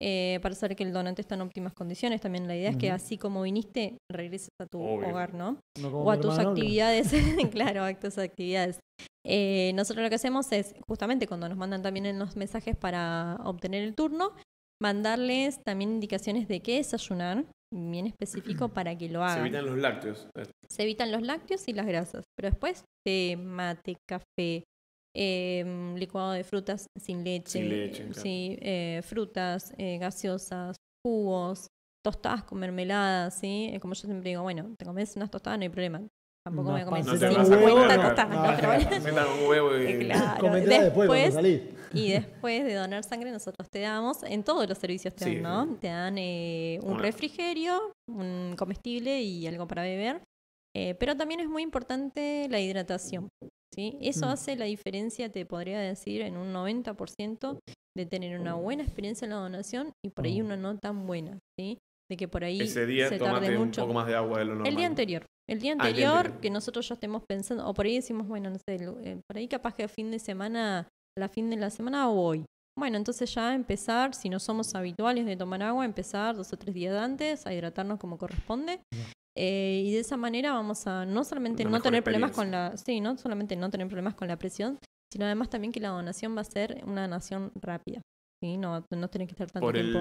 para saber que el donante está en óptimas condiciones. También la idea es que así como viniste, regreses a tu hogar, ¿no? O a tus actividades, claro, a tus actividades. Nosotros lo que hacemos es, justamente cuando nos mandan también en los mensajes para obtener el turno, mandarles también indicaciones de qué desayunar, bien específico para que lo hagan. Se evitan los lácteos. Se evitan los lácteos y las grasas, pero después té, mate, café, licuado de frutas sin leche, claro. sí, frutas, gaseosas, jugos, tostadas con mermelada, ¿sí? Como yo siempre digo, bueno, te comes unas tostadas, no hay problema. Tampoco me voy a comer 50 tostadas. Un huevo y... Claro. Después de donar sangre, nosotros te damos, en todos los servicios te dan, ¿no? Te dan un refrigerio, un comestible y algo para beber. Pero también es muy importante la hidratación, ¿sí? Eso hace la diferencia, te podría decir, en un 90% de tener una buena experiencia en la donación y por ahí una no tan buena, ¿sí? De que por ahí ese día se tómate tarde un mucho. poco más de agua de lo normal. El día anterior, que nosotros ya estemos pensando, o por ahí decimos, bueno, no sé, por ahí capaz que a fin de la semana voy. Bueno, entonces ya empezar, si no somos habituales de tomar agua, empezar 2 o 3 días antes a hidratarnos como corresponde. Y de esa manera vamos a no solamente no tener problemas con no solamente no tener problemas con la presión, sino además también que la donación va a ser una donación rápida, ¿sí? No tener que estar tanto tiempo.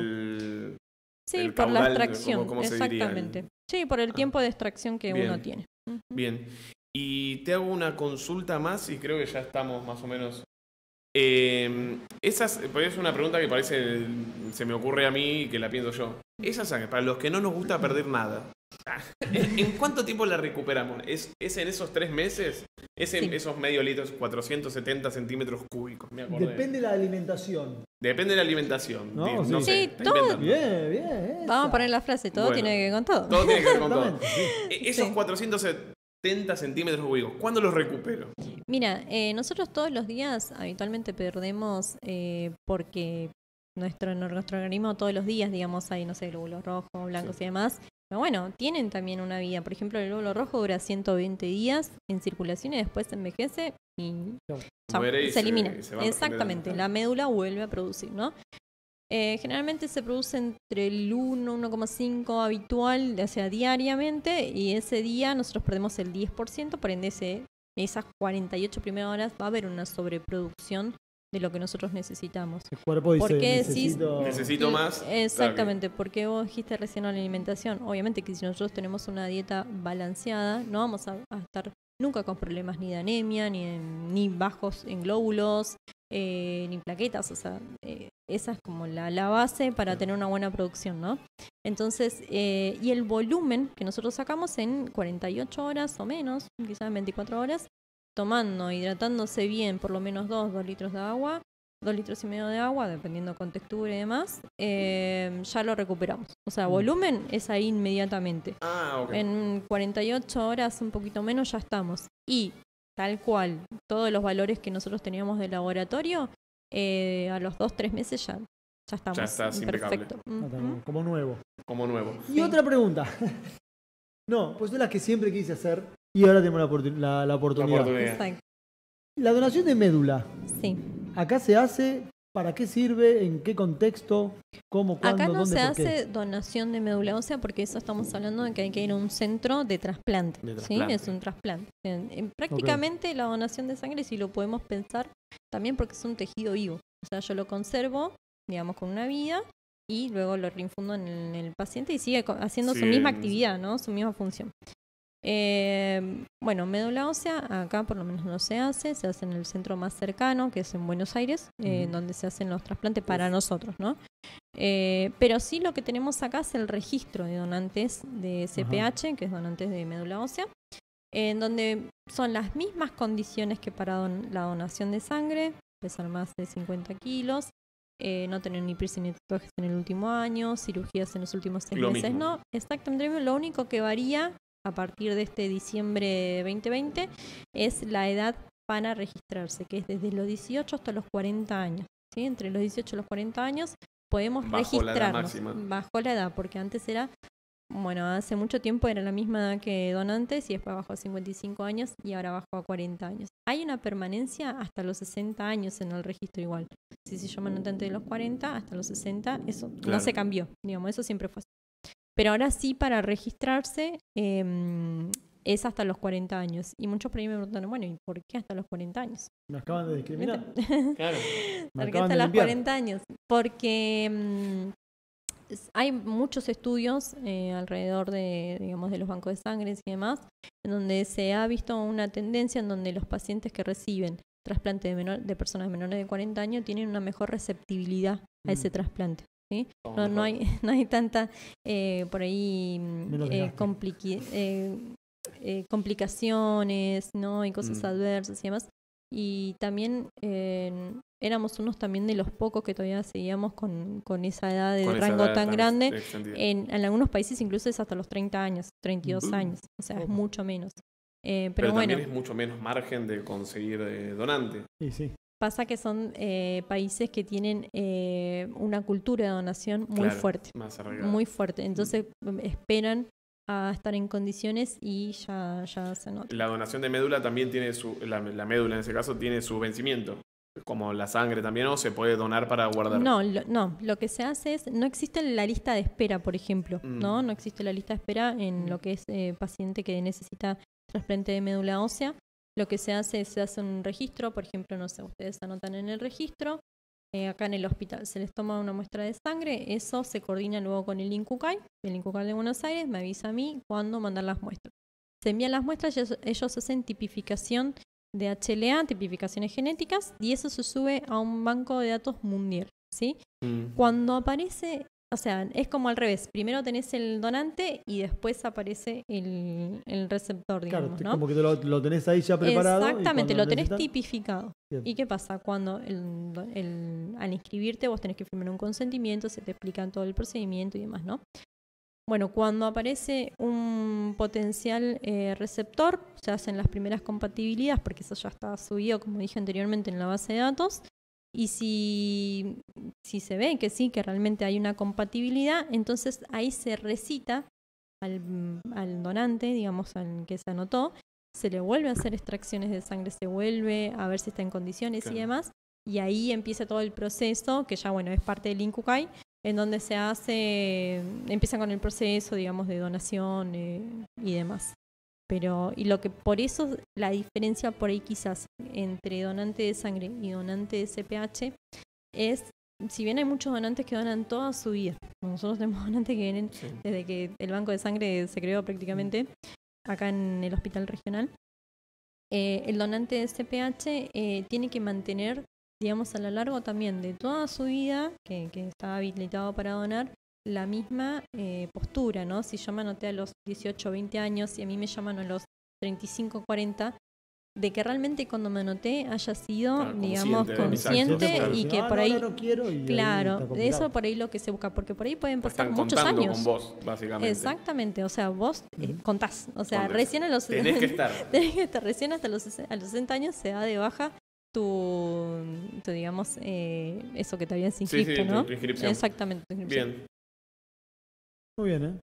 Sí, por la extracción, ¿cómo exactamente. Sí, por el tiempo de extracción que uno tiene. Bien. Y te hago una consulta más y creo que ya estamos más o menos... pues es una pregunta que parece, se me ocurre a mí y que la pienso yo. Esa sangre, para los que no nos gusta perder nada, ¿en cuánto tiempo la recuperamos? ¿Es en esos 3 meses? ¿Es en esos medio litros, 470 centímetros cúbicos? Depende de la alimentación. Depende de la alimentación. No, no sé, todo. Bien. Vamos a poner la frase, todo tiene que ver con todo. Todo tiene que ver con todo. Esos 470 centímetros cúbicos, ¿cuándo los recupero? Mira, nosotros todos los días habitualmente perdemos porque nuestro organismo todos los días, digamos, hay, no sé, glóbulos rojos, blancos y demás. Pero bueno, tienen también una vida. Por ejemplo, el glóbulo rojo dura 120 días en circulación y después se envejece y se elimina. Exactamente, la médula vuelve a producir, ¿no? Generalmente se produce entre el 1,5 habitual, o sea, diariamente, y ese día nosotros perdemos el 10%, por ende esas 48 primeras horas va a haber una sobreproducción de lo que nosotros necesitamos. El cuerpo dice, necesito más. Exactamente, porque vos dijiste recién la alimentación. Obviamente que si nosotros tenemos una dieta balanceada, no vamos a estar nunca con problemas ni de anemia, ni bajos en glóbulos, ni plaquetas. O sea, esa es como la base para tener una buena producción, ¿no? Entonces, y el volumen que nosotros sacamos en 48 horas o menos, quizás en 24 horas, tomando, hidratándose bien, por lo menos 2 litros de agua, 2,5 litros de agua, dependiendo con textura y demás, ya lo recuperamos. O sea, volumen es ahí inmediatamente. Okay. En 48 horas, un poquito menos, ya estamos. Y tal cual, todos los valores que nosotros teníamos de laboratorio, a los 2-3 meses ya estamos. Ya estás perfecto. Como nuevo. Sí. Y otra pregunta. No, pues es la que siempre quise hacer y ahora tenemos la oportunidad. Exacto. La donación de médula. Sí. ¿Acá se hace? ¿Para qué sirve? ¿En qué contexto? ¿Cómo? ¿Cuándo? Acá no ¿Dónde? se ¿Por qué? hace donación de médula ósea porque eso estamos hablando de que hay que ir a un centro de trasplante. ¿Sí? Es un trasplante. Prácticamente la donación de sangre, si lo podemos pensar, también porque es un tejido vivo. O sea, yo lo conservo, digamos, con una vida y luego lo reinfundo en el paciente y sigue haciendo su misma actividad, ¿no? Su misma función. Bueno, médula ósea acá por lo menos no se hace en el centro más cercano, que es en Buenos Aires, donde se hacen los trasplantes para nosotros, ¿no? Pero sí lo que tenemos acá es el registro de donantes de CPH, que es donantes de médula ósea, en donde son las mismas condiciones que para la donación de sangre, pesar más de 50 kilos, no tener ni piercing ni tatuajes en el último año, cirugías en los últimos 6 meses, mismo. No, exactamente lo único que varía a partir de este diciembre 2020 es la edad para registrarse, que es desde los 18 hasta los 40 años. ¿Sí? Entre los 18 y los 40 años podemos registrarnos bajo la edad, porque antes era Bueno, hace mucho tiempo era la misma edad que donantes y después bajó a 55 años y ahora bajó a 40 años. Hay una permanencia hasta los 60 años en el registro igual. Si se llama donante de los 40 hasta los 60, eso no se cambió, digamos, eso siempre fue así. Pero ahora sí, para registrarse es hasta los 40 años. Y muchos por ahí me preguntan, bueno, ¿y por qué hasta los 40 años? Me acaban de discriminar. Claro. ¿Por qué hasta los 40 años? Porque hay muchos estudios alrededor de, digamos, de los bancos de sangre y demás, en donde se ha visto una tendencia en donde los pacientes que reciben trasplante de personas menores de 40 años tienen una mejor receptibilidad a ese trasplante. ¿Sí? No hay tanta por ahí complicaciones, ¿no? Y cosas adversas y demás. Y también éramos unos también de los pocos que todavía seguíamos con esa edad de rango tan grande. En algunos países incluso es hasta los 30 años, 32 años. O sea, es mucho menos. Pero bueno, también es mucho menos margen de conseguir donante. Sí. Pasa que son países que tienen una cultura de donación muy fuerte. Más arraigada. Muy fuerte. Entonces esperan a estar en condiciones y ya se nota. La donación de médula también tiene la médula en ese caso tiene su vencimiento. Como la sangre también, ¿no? Se puede donar para guardar. No, lo que se hace es, no existe la lista de espera, por ejemplo, ¿no? No existe la lista de espera en lo que es paciente que necesita trasplante de médula ósea. Lo que se hace es, se hace un registro, por ejemplo, no sé, ustedes anotan en el registro, acá en el hospital se les toma una muestra de sangre, eso se coordina luego con el INCUCAI de Buenos Aires, me avisa a mí cuándo mandar las muestras. Se envían las muestras, ellos hacen tipificación de HLA, tipificaciones genéticas, y eso se sube a un banco de datos mundial, ¿sí? Cuando aparece, o sea, es como al revés, primero tenés el donante y después aparece el receptor, digamos, claro, ¿no? Como que lo tenés ahí ya preparado. Exactamente, lo tenés tipificado. Bien. ¿Y qué pasa? Cuando al inscribirte vos tenés que firmar un consentimiento, se te explican todo el procedimiento y demás, ¿no? Bueno, cuando aparece un potencial receptor, se hacen las primeras compatibilidades, porque eso ya está subido, como dije anteriormente, en la base de datos. Y si se ve que sí, que realmente hay una compatibilidad, entonces ahí se recita al donante, digamos, al que se anotó, se le vuelve a hacer extracciones de sangre, se vuelve a ver si está en condiciones y demás. Y ahí empieza todo el proceso, que ya, bueno, es parte del INCUCAI, en donde empiezan con el proceso, digamos, de donación y demás. Por eso la diferencia por ahí quizás entre donante de sangre y donante de CPH es, si bien hay muchos donantes que donan toda su vida, nosotros tenemos donantes que vienen desde que el banco de sangre se creó prácticamente, acá en el hospital regional, el donante de CPH tiene que mantener, digamos, a lo largo también de toda su vida, que está habilitado para donar, la misma postura, ¿no? Si yo me anoté a los 18 o 20 años y a mí me llaman a los 35 o 40, de que realmente cuando me anoté haya sido, digamos, consciente y que por ahí, no quiero, claro, de eso por ahí lo que se busca, porque por ahí pueden pasar muchos años. Con vos, básicamente. Exactamente, o sea, vos contás, o sea, recién a los tenés que estar. Recién hasta a los 60 años se da de baja tu digamos, eso que te habías inscrito, ¿no? Tu inscripción. Exactamente, tu inscripción. Bien. Muy bien,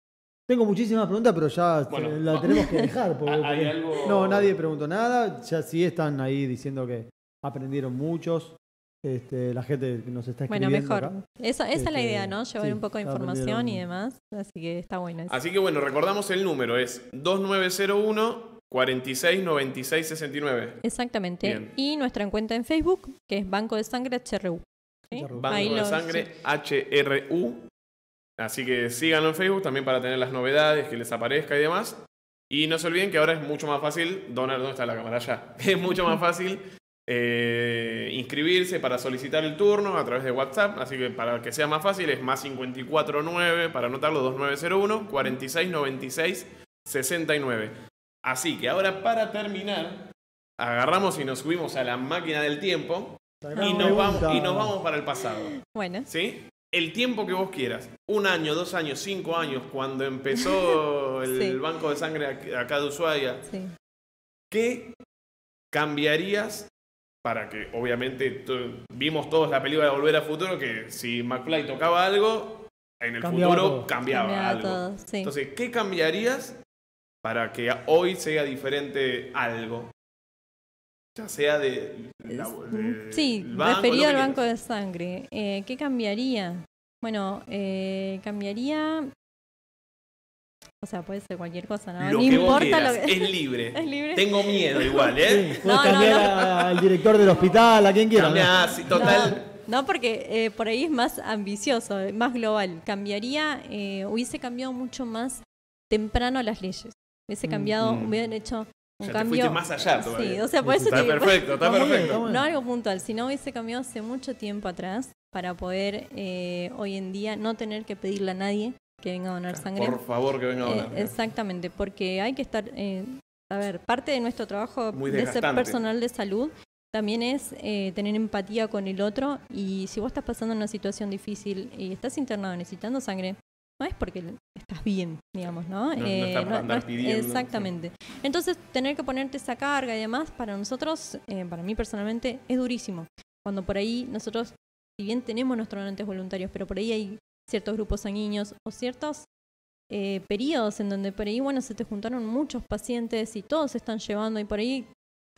Tengo muchísimas preguntas, pero ya la tenemos que dejar. ¿Hay algo? No, nadie preguntó nada. Ya sí están ahí diciendo que aprendieron muchos. La gente que nos está escribiendo. Bueno, mejor. Acá. Esa es la idea, ¿no? Llevar un poco de información y demás. Así que está bueno eso. Así que bueno, recordamos el número. Es 2901 46 96 69. Exactamente. Bien. Y nuestra cuenta en Facebook, que es Banco de Sangre HRU. ¿Sí? Banco de Sangre HRU. Así que síganlo en Facebook también para tener las novedades, que les aparezca y demás. Y no se olviden que ahora es mucho más fácil donar. ¿Dónde está la cámara? Ya. Es mucho más fácil inscribirse para solicitar el turno a través de WhatsApp. Así que para que sea más fácil es más 549 para anotarlo, 2901 46 96 69. Así que ahora para terminar, agarramos y nos subimos a la máquina del tiempo y nos vamos para el pasado. Bueno. ¿Sí? El tiempo que vos quieras, 1 año, 2 años, 5 años, cuando empezó el banco de sangre acá de Ushuaia, ¿qué cambiarías para que, obviamente, vimos todos la película de Volver al Futuro, que si McFly tocaba algo, en el Cambiaba futuro todo. cambiaba algo. todo, sí. Entonces, ¿qué cambiarías para que hoy sea diferente algo? Ya sea Sí, del banco, referido lo al que banco quieras. de sangre. ¿Qué cambiaría? Bueno, cambiaría... O sea, puede ser cualquier cosa, ¿no? Lo No que vos importa quieras, lo que... es libre. Es libre. Tengo miedo igual, Sí, ¿eh? puedes No, cambiar no. al director del hospital, a quien quiera. ¿no? Cambiá, sí, total. No, porque por ahí es más ambicioso, más global. Cambiaría, hubiese cambiado mucho más temprano las leyes. Hubiese cambiado, hubieran hecho un Ya te cambio. fuiste más allá todavía. Sí, o sea, por eso Está te digo, perfecto, está Está muy bien, perfecto. está muy bien. no algo puntual, sino hubiese cambiado hace mucho tiempo atrás para poder hoy en día no tener que pedirle a nadie que venga a donar sangre. Por favor, que venga a donar. Exactamente, porque hay que estar, a ver, parte de nuestro trabajo Muy de ser desgastante. personal de salud también es tener empatía con el otro, y si vos estás pasando una situación difícil y estás internado necesitando sangre, no es porque estás bien, digamos, ¿no? No estás para andar pidiendo, exactamente. Entonces, tener que ponerte esa carga y demás, para nosotros, para mí personalmente, es durísimo. Cuando por ahí nosotros, si bien tenemos nuestros donantes voluntarios, pero por ahí hay ciertos grupos sanguíneos o ciertos periodos en donde por ahí, bueno, se te juntaron muchos pacientes y todos se están llevando, y por ahí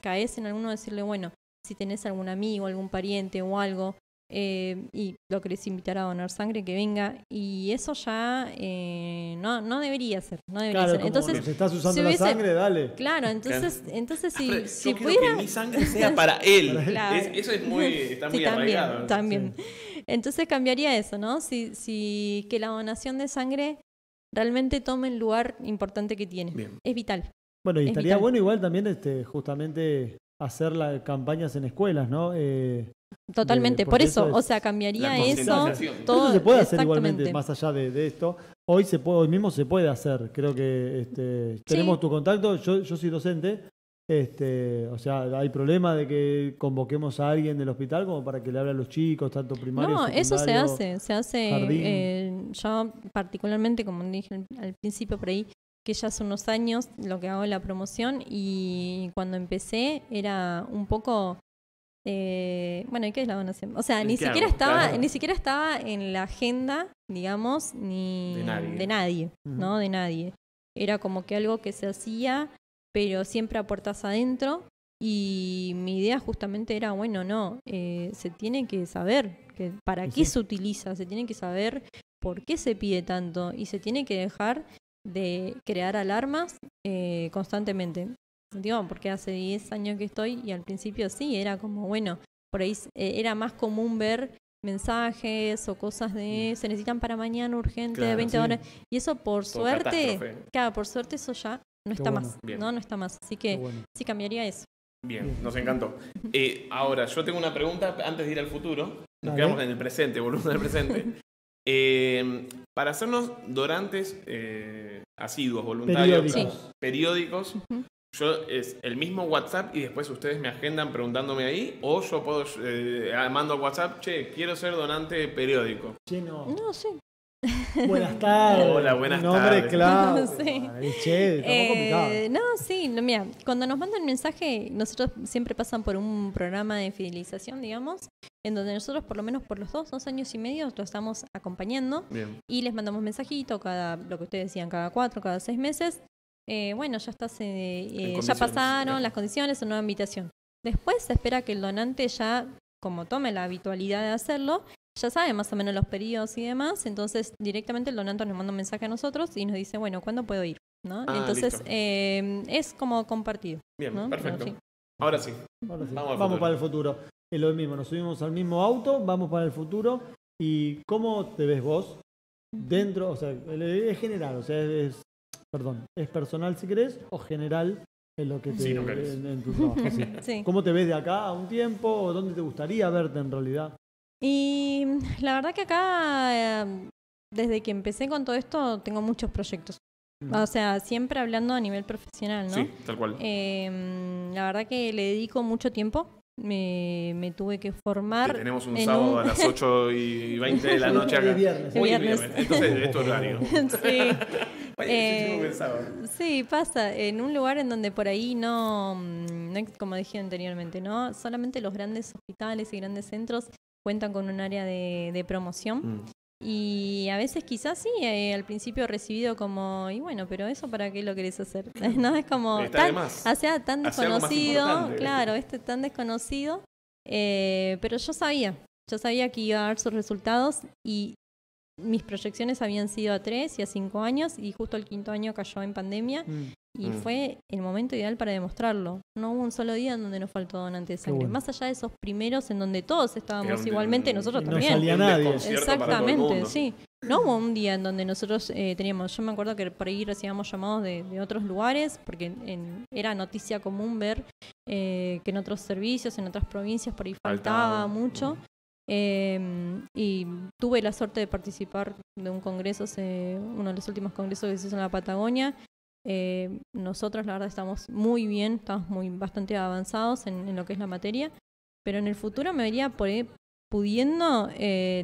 caes en alguno decirle, bueno, si tenés algún amigo, algún pariente o algo, y lo querés invitar a donar sangre, que venga, y eso ya no debería ser, no debería Claro, ser. como Entonces, nos estás usando si la hubiese- sangre, dale. claro, entonces Alfred, si yo quiero pudiera... que mi sangre sea para él. Claro. Eso es muy, está muy Sí, arraigado. también. Entonces cambiaría eso, ¿no? Si que la donación de sangre realmente tome el lugar importante que tiene. Bien. Es vital. Bueno, y Es estaría vital. bueno igual también justamente hacer campañas en escuelas, ¿no? Totalmente. Por porque eso, eso o es sea, cambiaría la eso. concientización. Todo, Eso se puede hacer exactamente. igualmente, más allá de esto. Hoy mismo se puede hacer. Creo que tenemos tu contacto. Yo soy docente. O sea, hay problema de que convoquemos a alguien del hospital como para que le hable a los chicos, tanto primario, No, eso se secundario, hace. jardín. Yo particularmente, como dije al principio por ahí, que ya hace unos años lo que hago es la promoción, y cuando empecé era un poco... bueno, ¿y qué es la donación? O sea, ¿Y ni qué siquiera hago? estaba, Claro. ni siquiera estaba en la agenda, digamos, ni De nadie. ¿no? De nadie. Era como que algo que se hacía, pero siempre a puertas adentro. Y mi idea justamente era, bueno, no, se tiene que saber que para qué se utiliza, se tiene que saber por qué se pide tanto, y se tiene que dejar de crear alarmas constantemente. Digo, porque hace 10 años que estoy, y al principio sí, era como, bueno, por ahí era más común ver mensajes o cosas de se necesitan para mañana urgente, Claro, 20 sí. horas, y eso por Todo suerte, catástrofe. claro, por suerte eso ya no está bueno. más, Bien. no está más, así Qué que bueno. sí cambiaría eso. Bien, nos encantó. Ahora, yo tengo una pregunta antes de ir al futuro. Nos Dale. quedamos en el presente, volvemos al presente. Para hacernos donantes asiduos, voluntarios, Periódicos. periódicos, yo es el mismo WhatsApp y después ustedes me agendan preguntándome ahí, o yo puedo mando al WhatsApp, che, quiero ser donante periódico. Che, no. No, sí. Buenas tardes. Hola, buenas Mi nombre tardes. es Claudio. Sí. Ay, che, estamos complicados. No, sí, no, mira, cuando nos mandan mensaje, nosotros siempre pasan por un programa de fidelización, digamos, en donde nosotros por lo menos por los 2 años y medio lo estamos acompañando, Bien. y les mandamos mensajito lo que ustedes decían, cada 4, cada 6 meses. Bueno, ya estás, ya condiciones, pasaron bien. las condiciones, una nueva invitación. Después se espera que el donante ya, como tome la habitualidad de hacerlo, ya sabe más o menos los periodos y demás, entonces directamente el donante nos manda un mensaje a nosotros y nos dice, bueno, ¿cuándo puedo ir? ¿No? Ah, Entonces listo. es como compartido. Bien, ¿no? perfecto. Pero sí. Ahora sí. Ahora sí, Vamos al vamos futuro. para el futuro. Es lo mismo, nos subimos al mismo auto, vamos para el futuro. ¿Y cómo te ves vos dentro? O sea, es general, o sea, es personal si querés, o general en lo que te Sí, no querés. en tu trabajo. Sí. Sí. ¿Cómo te ves de acá a un tiempo? ¿O dónde te gustaría verte en realidad? Y la verdad que acá, desde que empecé con todo esto, tengo muchos proyectos. O sea, siempre hablando a nivel profesional, ¿no? Sí, tal cual. La verdad que le dedico mucho tiempo. Me tuve que formar. Sí, tenemos un en sábado a las 8:20 de la noche acá. Es viernes. Hoy es Viernes. Entonces, es tu horario. Sí. Oye, sí, pensaba. Sí, pasa. En un lugar en donde por ahí no, como dije anteriormente, ¿no? Solamente los grandes hospitales y grandes centros cuentan con un área de promoción. Y a veces quizás sí, al principio he recibido como, y bueno, pero eso ¿para qué lo querés hacer? ¿No? Es como Está de más. o sea, tan Hace algo más desconocido, importante. claro, tan desconocido. Pero yo sabía que iba a dar sus resultados y mis proyecciones habían sido a 3 y a 5 años y justo el 5.º año cayó en pandemia y fue el momento ideal para demostrarlo. No hubo un solo día en donde nos faltó donante de sangre. bueno. Más allá de esos primeros en donde todos estábamos igualmente, nosotros no también. salía nadie. Exactamente, sí. No hubo un día en donde nosotros teníamos, yo me acuerdo que por ahí recibíamos llamados de otros lugares, porque era noticia común ver que en otros servicios, en otras provincias, por ahí faltaba mucho. Y tuve la suerte de participar de un congreso, uno de los últimos congresos que se hizo en la Patagonia. Nosotros la verdad estamos muy bien, estamos bastante avanzados en lo que es la materia, pero en el futuro me vería pudiendo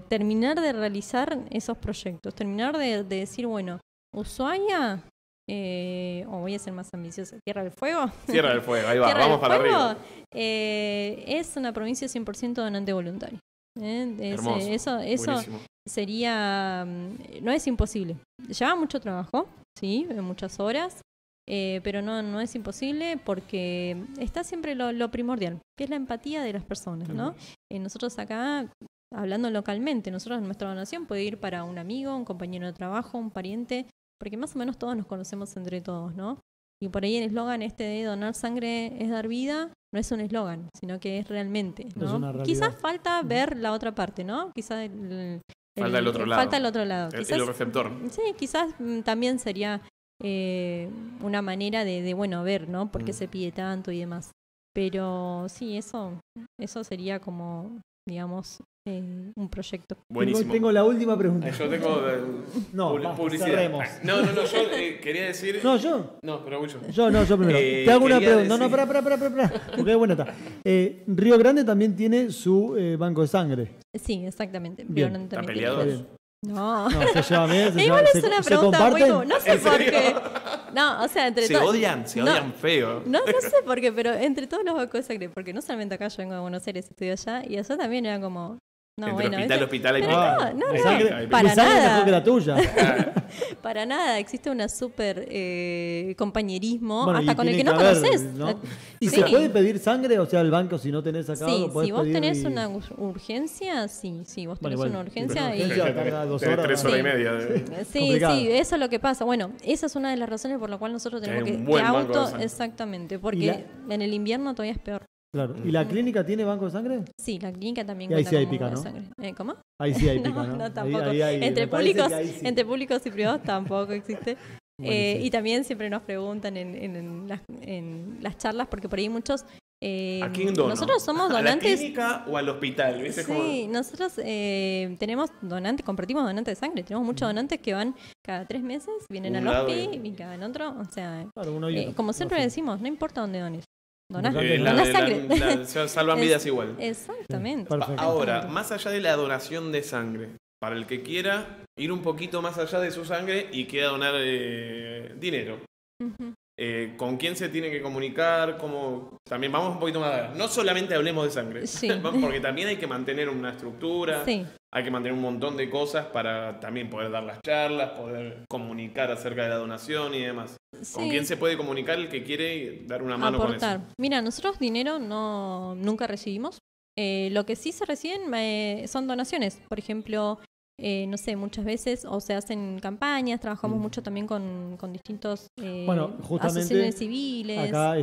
terminar de realizar esos proyectos, terminar de decir, bueno, Ushuaia, o voy a ser más ambiciosa, Tierra del Fuego. Tierra del Fuego, ahí va, Tierra vamos del para Fuego, arriba. es una provincia 100% donante voluntario. Hermoso, Eso buenísimo. sería, no es imposible. Lleva mucho trabajo, sí, muchas horas, pero no es imposible porque está siempre lo primordial, que es la empatía de las personas, ¿no? Nosotros acá, hablando localmente, nuestra donación puede ir para un amigo, un compañero de trabajo, un pariente, porque más o menos todos nos conocemos entre todos, ¿no? Y por ahí el eslogan de donar sangre es dar vida, no es un eslogan, sino que es realmente, ¿no? Es una realidad. Quizás falta ver la otra parte, ¿no? Quizás Falta el otro lado. Falta el otro lado. El receptor. Sí, quizás también sería una manera de bueno, ver, ¿no? Por qué se pide tanto y demás. Pero sí, eso sería como, digamos, un proyecto. Buenísimo. Tengo la última pregunta. Yo tengo No, basta, publicidad. cerremos. No, yo quería decir... No, yo. No, pero voy yo. Yo primero. Te hago una quería pregunta. No, espera. Porque bueno está. Río Grande también tiene su banco de sangre. Sí, exactamente. Bien. Pero ¿Están también peleados? tiene- No. No, se lleva bien. Igual es una se pregunta muy comparten. no sé por qué. No, o sea, entre Se todos. odian feo. No sé por qué, pero entre todos los bancos de sangre, porque no solamente acá yo vengo de Buenos Aires, estudio allá, y allá también era como. No, Entre bueno, hospital hay pero picada. no, Mi no, sangre, para mi sangre es nada. mejor que la tuya. Para nada, existe una súper compañerismo, Bueno, hasta y con el que tiene no haber, conoces. ¿no? ¿Y Sí. se puede pedir sangre? O sea, el banco, si no tenés acá, Sí, lo podés si vos pedir tenés y- una urgencia, sí, vos tenés Bueno, una igual, urgencia pero y... urgencia tarda 2 horas. 3 horas y Sí. media. Sí, complicado. sí, eso es lo que pasa. Bueno, esa es una de las razones por la cual nosotros tenemos Hay que un buen banco de sangre. exactamente, porque en el invierno todavía es peor. Claro. ¿Y la clínica tiene banco de sangre? Sí, la clínica también Y ahí cuenta sí hay con pica, banco de ¿no? sangre. ¿Cómo? Ahí sí hay pica, ¿no? No, Ahí- tampoco. ahí- entre me parece públicos, que ahí sí. entre públicos y privados tampoco existe. Buenísimo. Y también siempre nos preguntan en las charlas, porque por ahí muchos... ¿A quién dono? nosotros somos ¿A la donantes... clínica o al hospital? ¿Viste? Sí, nosotros tenemos donantes, compartimos donantes de sangre. Tenemos muchos donantes que van cada 3 meses, vienen Un al lado HOSPI y cada en otro. O sea, Claro, uno y uno. como siempre No sé. decimos, no importa dónde dones. Donás, La- donás sangre. salvan vidas igual. Exactamente. Perfecto. Ahora, más allá de la donación de sangre, para el que quiera ir un poquito más allá de su sangre y quiera donar dinero, Ujú. ¿con quién se tiene que comunicar? ¿Cómo? También vamos un poquito más allá. No solamente hablemos de sangre, Sí. porque también hay que mantener una estructura, Sí. hay que mantener un montón de cosas para también poder dar las charlas, poder comunicar acerca de la donación y demás. ¿Con Sí. quién se puede comunicar el que quiere dar una mano Aportar. con eso? Mira, nosotros dinero nunca recibimos. Lo que sí se reciben son donaciones. Por ejemplo, no sé, muchas veces o se hacen campañas, trabajamos mucho también con distintos Bueno, justamente asociaciones civiles. Acá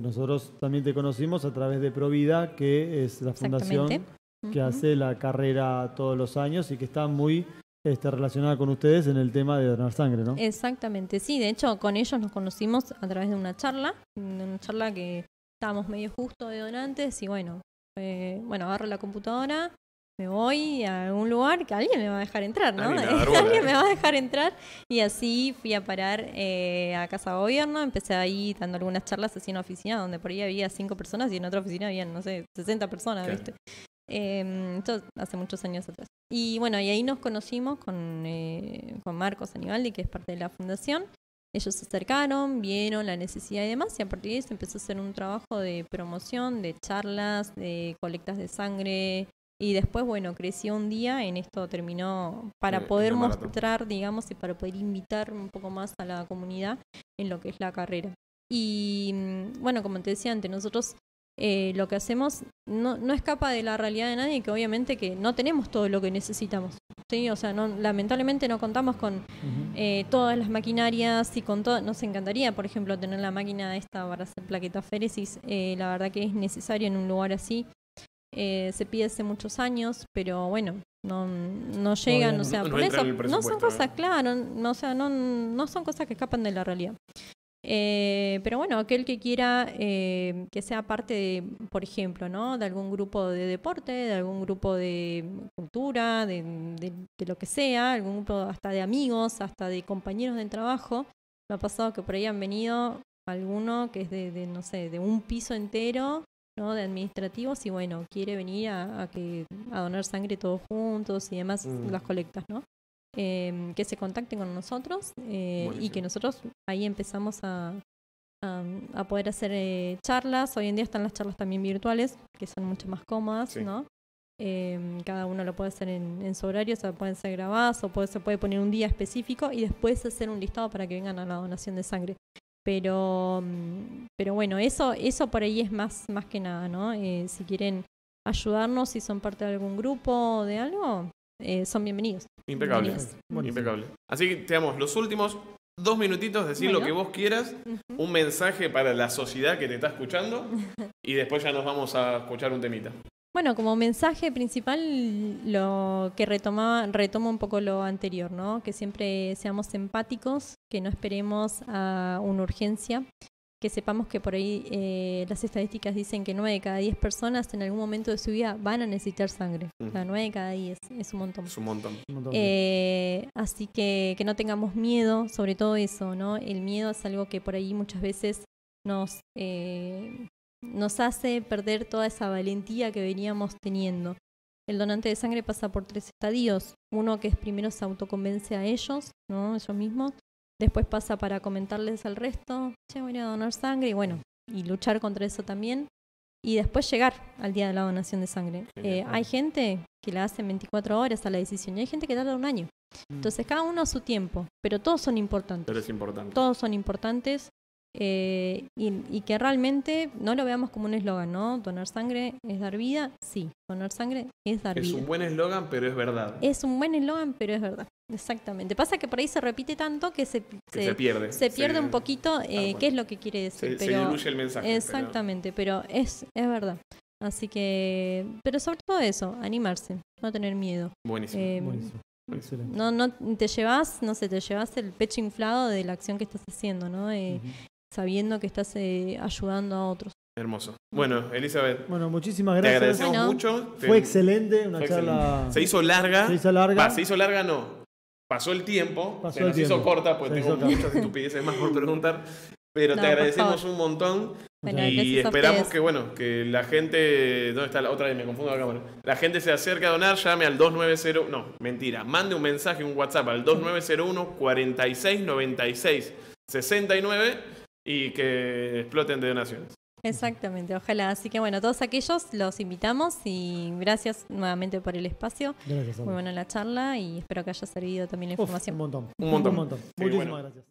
nosotros también te conocimos a través de Provida, que es la fundación Exactamente. que Ujú. hace la carrera todos los años y que está muy relacionada con ustedes en el tema de donar sangre, ¿no? Exactamente, sí, de hecho con ellos nos conocimos a través de una charla que estábamos medio justo de donantes y bueno, agarro la computadora, me voy a algún lugar que alguien me va a dejar entrar, ¿no? Alguien me va a dar bola. Alguien me va a dejar entrar y así fui a parar a Casa de Gobierno, empecé ahí dando algunas charlas así en una oficina donde por ahí había 5 personas y en otra oficina habían, no sé, 60 personas, Claro. ¿viste? Esto hace muchos años atrás. Y bueno, y ahí nos conocimos con Marcos Anibaldi, que es parte de la fundación. Ellos se acercaron, vieron la necesidad y demás, y a partir de eso empezó a hacer un trabajo de promoción, de charlas, de colectas de sangre, Y después, bueno, creció un día, en esto terminó para poder mostrar, digamos, y para poder invitar un poco más a la comunidad en lo que es la carrera. Y bueno, como te decía antes, nosotros lo que hacemos no escapa de la realidad de nadie, que obviamente que no tenemos todo lo que necesitamos. ¿Sí? O sea, lamentablemente no contamos con todas las maquinarias y con todo. Nos encantaría, por ejemplo, tener la máquina esta para hacer plaquetas féresis. La verdad que es necesario en un lugar así. Se pide hace muchos años, pero bueno, no llegan, o sea, por eso no son cosas, claro, o sea, no son cosas que escapan de la realidad. Pero bueno, aquel que quiera que sea parte de, por ejemplo, ¿no? De algún grupo de deporte, de algún grupo de cultura, de lo que sea, algún grupo hasta de amigos, hasta de compañeros del trabajo. Me ha pasado que por ahí han venido alguno que es de no sé, de un piso entero, ¿no? De administrativos, y bueno, quiere venir a donar sangre todos juntos y demás, las colectas, ¿no? Que se contacten con nosotros y que nosotros ahí empezamos a poder hacer charlas. Hoy en día están las charlas también virtuales, que son mucho más cómodas, ¿no? Cada uno lo puede hacer en su horario, o sea, pueden ser grabadas o se puede poner un día específico y después hacer un listado para que vengan a la donación de sangre. Pero bueno, eso por ahí es más que nada, ¿no? Si quieren ayudarnos, si son parte de algún grupo o de algo, son bienvenidos. Impecable. Impecable. Así que te damos los últimos 2 minutitos, decir lo que vos quieras, un mensaje para la sociedad que te está escuchando y después ya nos vamos a escuchar un temita. Bueno, como mensaje principal, lo que retomo un poco lo anterior, ¿no? Que siempre seamos empáticos, que no esperemos a una urgencia, que sepamos que por ahí las estadísticas dicen que 9 de cada 10 personas en algún momento de su vida van a necesitar sangre. O sea, 9 de cada 10 es un montón. Es un montón. Así que no tengamos miedo, sobre todo eso, ¿no? El miedo es algo que por ahí muchas veces nos hace perder toda esa valentía que veníamos teniendo. El donante de sangre pasa por 3 estadios. Uno que es primero se autoconvence a ellos, ¿no? Ellos mismos. Después pasa para comentarles al resto, che, voy a donar sangre, y bueno, y luchar contra eso también. Y después llegar al día de la donación de sangre. Hay gente que la hace en 24 horas a la decisión y hay gente que tarda un año. Entonces cada uno a su tiempo, pero todos son importantes. Pero es importante. Todos son importantes. Y que realmente no lo veamos como un eslogan, ¿no? Donar sangre es dar vida. Sí, donar sangre es dar vida. Es un buen eslogan, pero es verdad. Es un buen eslogan, pero es verdad. Exactamente. Pasa que por ahí se repite tanto que se pierde. Se pierde un poquito qué es lo que quiere decir. Se diluye el mensaje. Exactamente, pero es verdad. Así que, pero sobre todo eso, animarse, no tener miedo. Buenísimo. No te llevas el pecho inflado de la acción que estás haciendo, ¿no? Sabiendo que estás ayudando a otros. Hermoso. Bueno, Elizabeth. Bueno, muchísimas gracias. Te agradecemos mucho. Fue excelente, una charla. Se hizo larga. Se hizo larga, no. Pasó el tiempo. Se nos tiempo. hizo corta, porque tengo muchas estupideces más por preguntar. Pero te agradecemos un montón. Bueno, y esperamos que la gente. ¿Dónde está la otra vez? Me confundo la cámara. La gente se acerque a donar, llame al 290. No, mentira. Mande un mensaje, un WhatsApp al 2901 46 96 69 y que exploten de donaciones. Exactamente, ojalá. Así que bueno, todos aquellos los invitamos y gracias nuevamente por el espacio. Gracias. Muy buena la charla y espero que haya servido también la información. Un montón. Un montón. Muchísimas gracias.